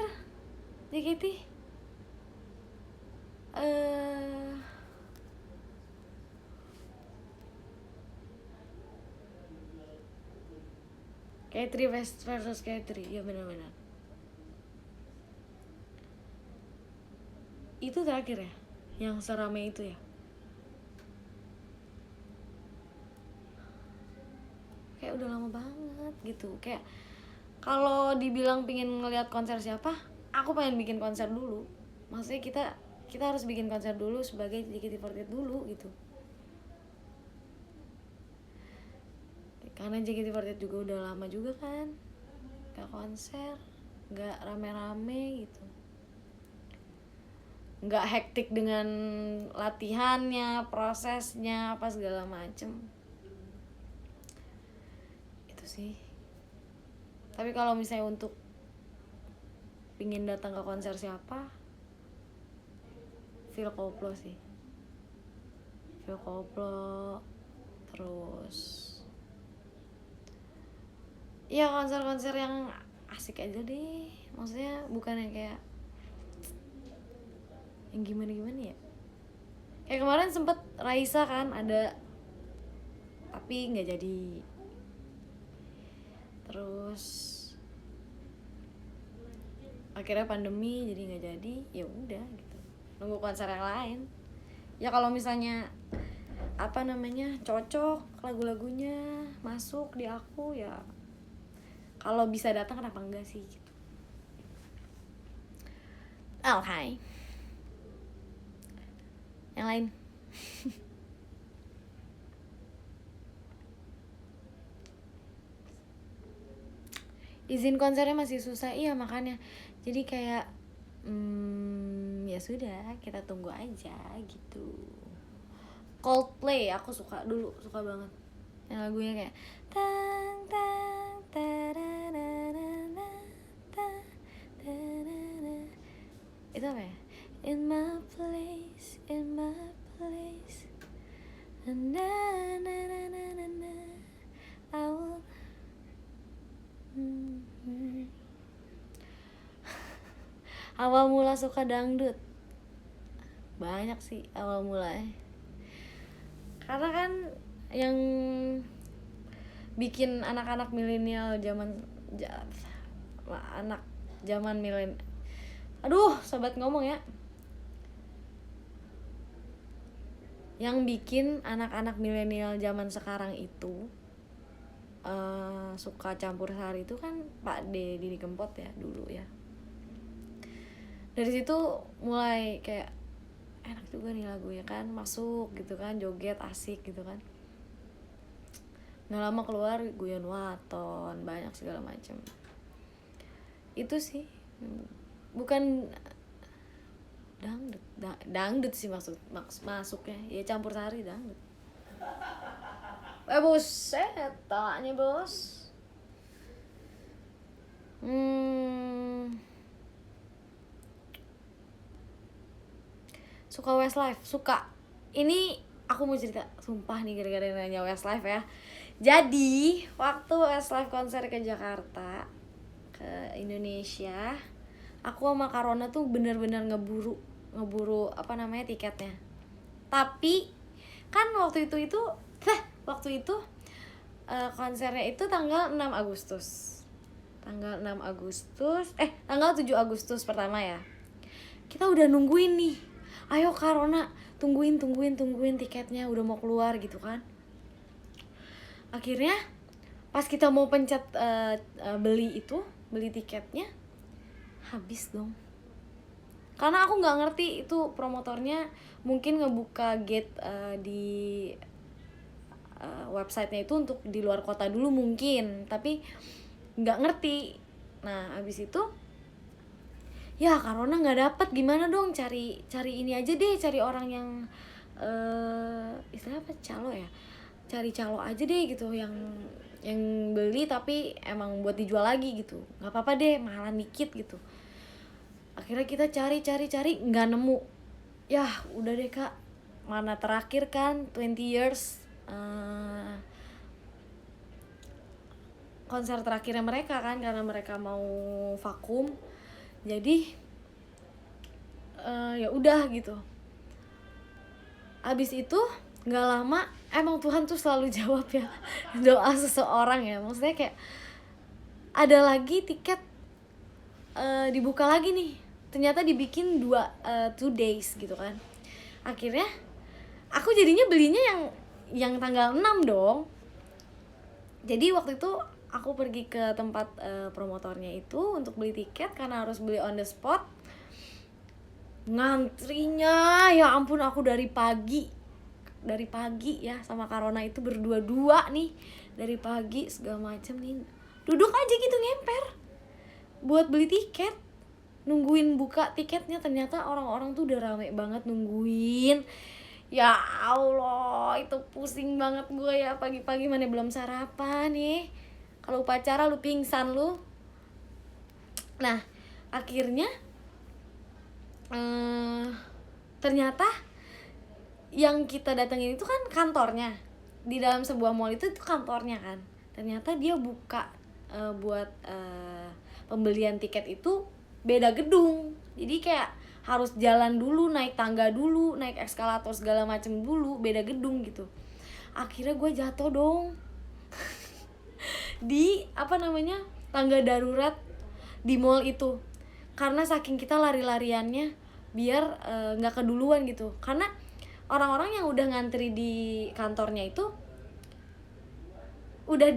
JKT? K3 versus K3, ya benar-benar. Itu terakhir ya, yang serame itu ya. Kayak udah lama banget gitu. Kayak kalau dibilang pingin ngeliat konser siapa, aku pengen bikin konser dulu. Maksudnya kita harus bikin konser dulu sebagai JKT48 dulu gitu. Karena JKT48 juga udah lama juga kan gak konser, gak rame-rame gitu, gak hektik dengan latihannya, prosesnya, apa segala macem. Itu sih. Tapi kalau misalnya untuk pingin datang ke konser siapa, Phil Koplo sih. Phil Koplo. Terus ya konser-konser yang asik aja deh. Maksudnya bukan yang kayak yang gimana-gimana ya. Kayak kemarin sempet Raisa kan ada, tapi gak jadi. Terus akhirnya pandemi jadi gak jadi. Ya udah gitu, nunggu konser yang lain. Ya kalau misalnya cocok lagu-lagunya, masuk di aku ya, kalau bisa datang kenapa enggak sih gitu. Okay. Yang lain. Izin konsernya masih susah, iya makanya. Jadi kayak Ya sudah, kita tunggu aja gitu. Coldplay aku suka banget yang lagunya kayak tang tang tarararara, tang, tarara. Itu apa ya? In my place, na na na na na na, I will awal mula suka dangdut banyak sih awal mulanya, karena kan yang bikin anak-anak milenial anak zaman milenial, aduh sobat ngomong ya, yang bikin anak-anak milenial zaman sekarang itu suka campur sari itu kan Pak Didi Kempot ya dulu ya. Dari situ mulai kayak enak juga nih lagunya kan, masuk gitu kan, joget asik gitu kan. Nggak lama keluar Guyon Waton, banyak segala macam. Itu sih bukan dangdut sih masuknya ya, campur sari dangdut. Buset, tanya bos. Suka Westlife, suka. Ini aku mau cerita, sumpah nih gara-gara nanya Westlife ya. Jadi waktu Westlife konser ke Jakarta, ke Indonesia, aku sama Karona tuh bener-bener ngeburu tiketnya. Tapi kan waktu itu konsernya itu tanggal 6 Agustus. Tanggal 7 Agustus pertama ya. Kita udah nungguin nih. Ayo Karona, tungguin tiketnya udah mau keluar gitu kan. Akhirnya pas kita mau pencet beli tiketnya, habis dong. Karena aku nggak ngerti itu promotornya mungkin ngebuka gate di websitenya itu untuk di luar kota dulu mungkin, tapi nggak ngerti. Nah habis itu ya Karona nggak dapet, gimana dong, cari ini aja deh, cari orang yang istilahnya apa, calo ya, cari calo aja deh gitu, yang beli tapi emang buat dijual lagi gitu, nggak apa-apa deh mahalan dikit gitu. Akhirnya kita cari nggak nemu. Ya udah deh Kak, mana terakhir kan 20 years konser terakhirnya mereka kan, karena mereka mau vakum. Jadi ya udah gitu. Abis itu nggak lama emang Tuhan tuh selalu jawab ya doa seseorang ya. Maksudnya kayak ada lagi tiket dibuka lagi nih. Ternyata dibikin 2 days gitu kan. Akhirnya aku jadinya belinya yang tanggal 6 dong. Jadi waktu itu aku pergi ke tempat promotornya itu untuk beli tiket karena harus beli on the spot. Ngantrinya ya ampun, aku dari pagi ya sama Karona itu berdua nih, dari pagi segala macem nih, duduk aja gitu ngemper buat beli tiket, nungguin buka tiketnya. Ternyata orang-orang tuh udah rame banget nungguin. Ya Allah, itu pusing banget gue ya, pagi-pagi mana belum sarapan nih. Kalau upacara lu pingsan lu. Nah akhirnya ternyata yang kita datengin itu kan kantornya, di dalam sebuah mall itu kantornya kan. Ternyata dia buka buat pembelian tiket itu beda gedung. Jadi kayak harus jalan dulu, naik tangga dulu, naik eskalator segala macem dulu, beda gedung gitu. Akhirnya gue jatuh dong di tangga darurat di mall itu, karena saking kita lari-lariannya biar nggak keduluan gitu. Karena orang-orang yang udah ngantri di kantornya itu udah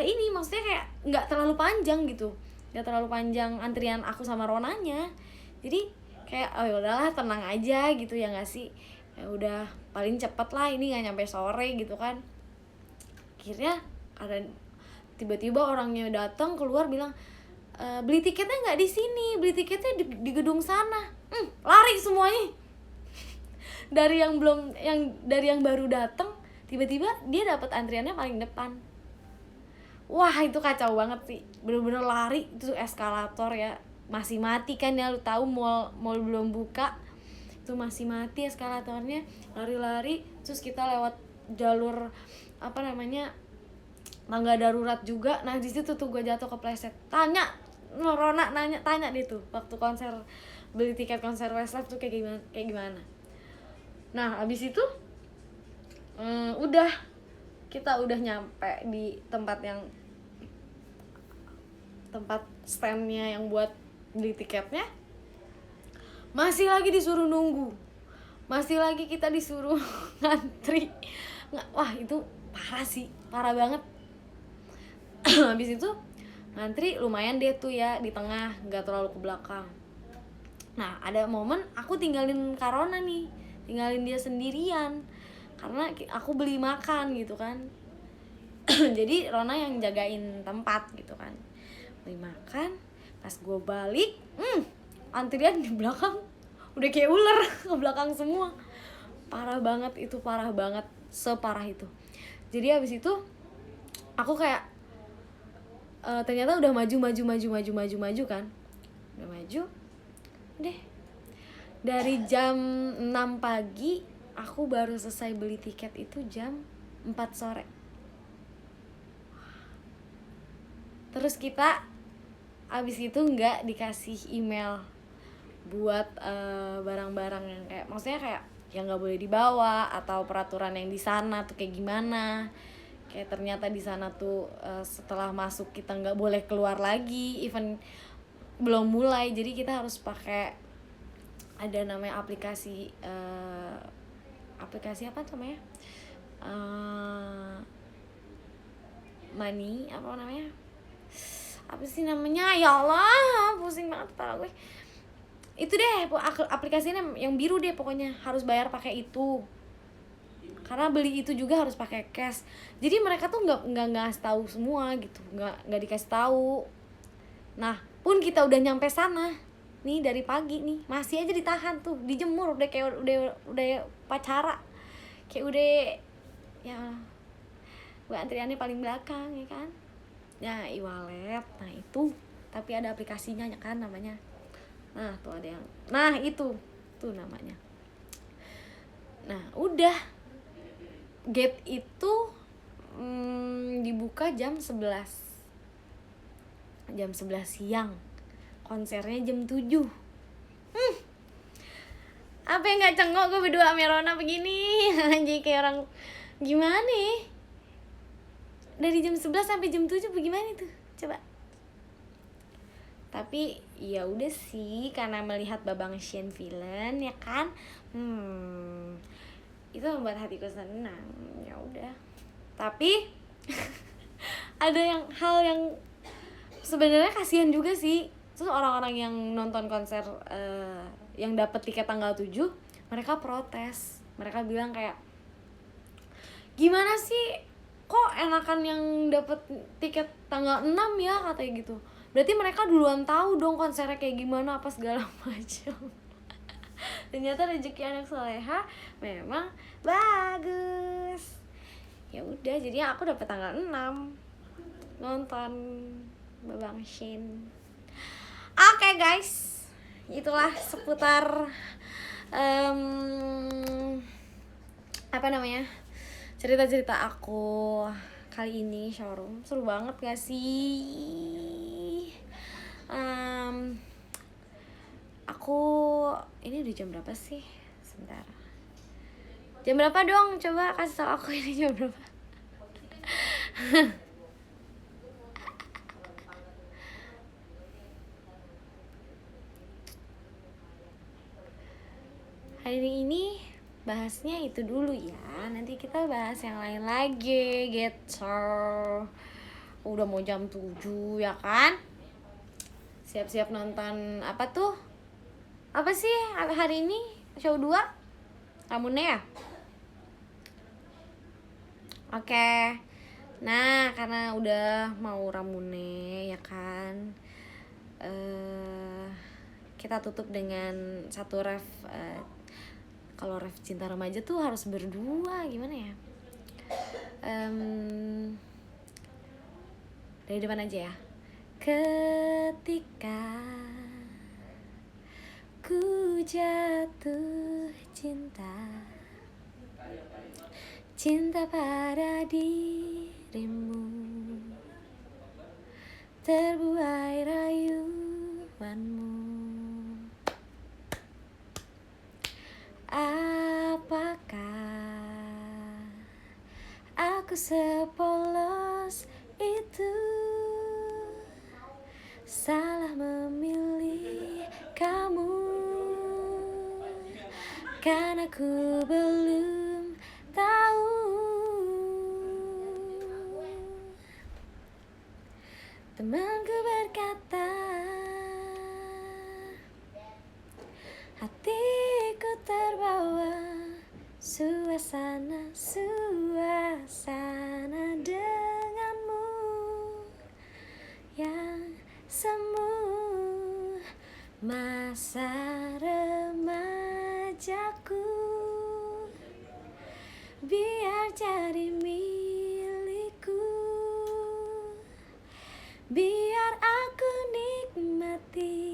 ini, maksudnya kayak nggak terlalu panjang gitu, nggak terlalu panjang antrian aku sama Ronanya. Jadi kayak oh ya udahlah, tenang aja gitu ya nggak sih, ya udah paling cepet lah, ini nggak nyampe sore gitu kan. Akhirnya ada tiba-tiba orangnya datang keluar bilang, beli tiketnya nggak di sini, beli tiketnya di gedung sana. Lari semuanya. Dari yang baru datang, tiba-tiba dia dapat antriannya paling depan. Wah, itu kacau banget sih, bener-bener lari. Itu eskalator ya, masih mati kan ya, lu tahu mall belum buka, itu masih mati eskalatornya. Lari-lari, terus kita lewat jalur apa namanya, tangga darurat juga. Nah di situ tuh gue jatuh kepleset. Rona tanya dia tuh waktu konser, beli tiket konser Westlife tuh kayak gimana. Nah abis itu kita udah nyampe di tempat standnya yang buat beli tiketnya. Masih lagi disuruh nunggu, masih lagi kita disuruh ngantri. Wah itu parah banget. Habis itu ngantri lumayan deh tuh ya, di tengah, nggak terlalu ke belakang. Nah ada momen aku tinggalin Karona nih, tinggalin dia sendirian karena aku beli makan gitu kan. Jadi Rona yang jagain tempat gitu kan, beli makan. Pas gue balik, antrian di belakang udah kayak ular ke belakang semua. Parah banget itu, parah banget, separah itu. Jadi abis itu aku kayak ternyata udah maju kan, udah maju deh. Dari jam 6 pagi aku baru selesai beli tiket itu jam 4 sore. Terus kita abis itu nggak dikasih email buat barang-barang yang kayak, maksudnya kayak yang nggak boleh dibawa, atau peraturan yang di sana tuh kayak gimana. Kayak ternyata di sana tuh setelah masuk kita nggak boleh keluar lagi, even belum mulai. Jadi kita harus pakai, ada namanya aplikasi apa namanya, money apa namanya, apa sih namanya, ya Allah pusing banget kepala gue. Itu deh aplikasinya yang biru deh, pokoknya harus bayar pakai itu. Karena beli itu juga harus pakai cash. Jadi mereka tuh nggak ngasih tahu semua gitu, nggak dikasih tahu. Nah pun kita udah nyampe sana nih dari pagi nih, masih aja ditahan tuh, dijemur, udah kayak udah pacara, kayak udah ya gue antriannya paling belakang ya kan. Ya e-wallet, nah itu tapi ada aplikasinya ya kan namanya. Nah tuh ada yang, nah itu tuh namanya. Nah udah, gate itu dibuka jam 11 siang, konsernya jam 7. Apa yang gak cengok gue berdua sama Rona begini. Anjir kayak orang gimana nih, dari jam 11 sampai jam 7 bagaimana itu coba. Tapi ya udah sih, karena melihat Babang Shen villain ya kan, itu membuat hatiku senang. Ya udah. Tapi ada hal yang sebenarnya kasihan juga sih. Terus orang-orang yang nonton konser yang dapat tiket tanggal 7, mereka protes. Mereka bilang kayak, gimana sih kok enakan yang dapat tiket tanggal 6 ya, katanya gitu. Berarti mereka duluan tahu dong konsernya kayak gimana apa segala macam. Ternyata rezeki anak soleha memang bagus. Ya udah, jadinya aku dapat tanggal 6 nonton Babang Shin. Oke guys, itulah seputar apa namanya, cerita-cerita aku kali ini showroom. Seru banget gak sih? Aku ini udah jam berapa sih? Sebentar. Jam berapa dong? Coba kasih tau aku ini jam berapa. Hari ini bahasnya itu dulu ya. Nanti kita bahas yang lain lagi gitu. Udah mau jam 7 ya kan? Siap-siap nonton apa tuh? Apa sih hari ini? Show 2? Ramune ya? Oke. Nah, karena udah mau Ramune ya kan, kita tutup dengan satu ref. Kalau ref cinta remaja tuh harus berdua, gimana ya? Dari depan aja ya. Ketika ku jatuh cinta pada dirimu, terbuai rayuanmu. Apakah aku sepolos itu? Salah memilih kamu, kan aku belum tahu. Temanku berkata, hatiku terbawa suasana denganmu yang semu. Masa remajaku biar jadi milikku, biar aku nikmati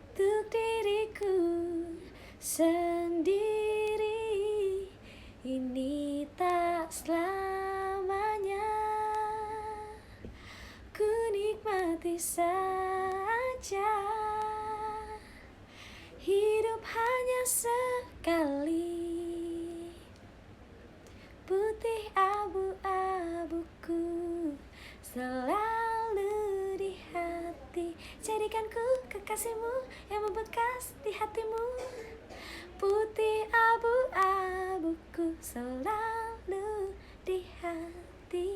untuk diriku sendiri. Ini tak selamanya, ku nikmati saja. Hidup hanya sekali, putih abu-abuku selalu di hati. Jadikan ku kekasihmu yang membekas di hatimu. Putih abu-abuku selalu di hati.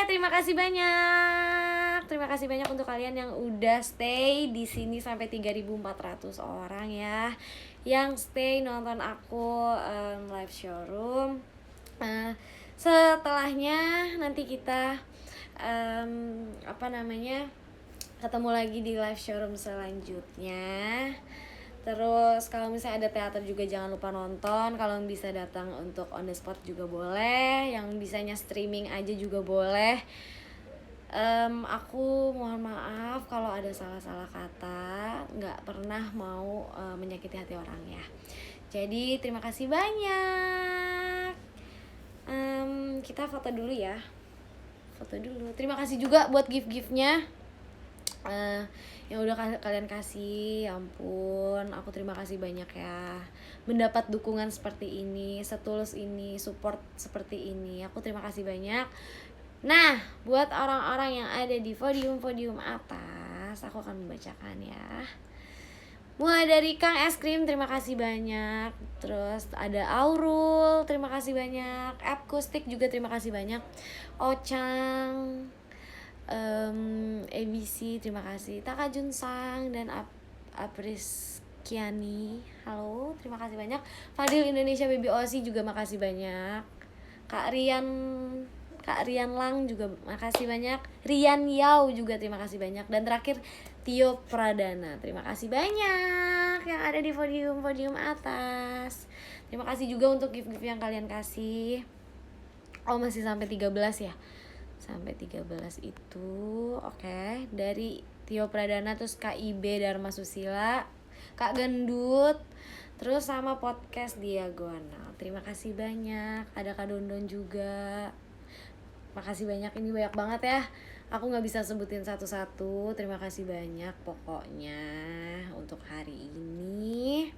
Terima kasih banyak. Terima kasih banyak untuk kalian yang udah stay di sini sampai 3.400 orang ya, yang stay nonton aku live showroom. Setelahnya nanti kita ketemu lagi di live showroom selanjutnya. Terus kalau misalnya ada teater juga jangan lupa nonton. Kalau bisa datang untuk on the spot juga boleh, yang bisanya streaming aja juga boleh. Aku mohon maaf kalau ada salah-salah kata, nggak pernah mau menyakiti hati orang ya. Jadi terima kasih banyak. Kita foto dulu ya. Foto dulu. Terima kasih juga buat gift-giftnya yang udah kalian kasih. Ya ampun, aku terima kasih banyak ya. Mendapat dukungan seperti ini, setulus ini, support seperti ini. Aku terima kasih banyak. Nah, buat orang-orang yang ada di podium-podium atas, aku akan membacakan ya. Mulai dari Kang Es Krim, terima kasih banyak. Terus ada Aurul, terima kasih banyak. Apkustik juga terima kasih banyak. Ochang, ABC, terima kasih. Taka Junsang dan Apris Kiani, halo, terima kasih banyak. Fadil Indonesia Baby Osi juga makasih banyak. Kak Rian Lang juga makasih banyak. Rian Yao juga terima kasih banyak. Dan terakhir Tio Pradana, terima kasih banyak yang ada di podium atas. Terima kasih juga untuk gift-gift yang kalian kasih. Oh, masih sampai 13 ya. Sampai 13 itu. Oke. Dari Tio Pradana, terus Kak Ibe Dharma Susila, Kak Gendut, terus sama podcast Diagonal. Terima kasih banyak. Ada Kak Dondon juga. Makasih banyak, ini banyak banget ya. Aku gak bisa sebutin satu-satu. Terima kasih banyak pokoknya. Untuk hari ini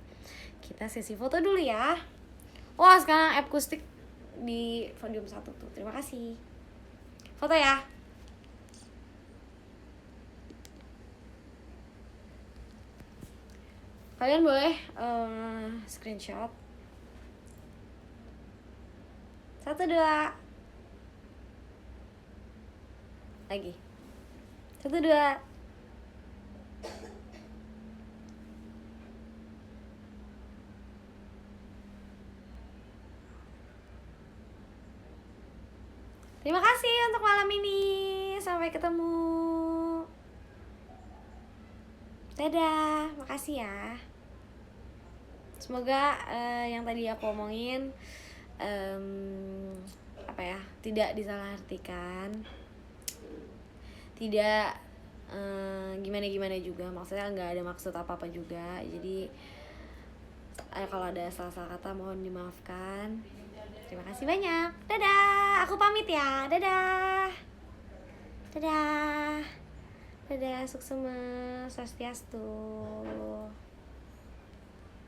kita sesi foto dulu ya. Wah, sekarang Apkustik di podium 1 tuh. Terima kasih. Foto ya. Kalian boleh screenshot. 1, 2. Lagi. 1, 2. Terima kasih untuk malam sampai ketemu. Dadah, makasih ya. Semoga yang tadi aku omongin tidak disalahartikan, tidak gimana juga, maksudnya nggak ada maksud apa juga. Jadi kalau ada salah-salah kata mohon dimaafkan. Terima kasih banyak. Dadah, aku pamit ya. Dadah. Dadah. Dadah, Suksema Swastiastu.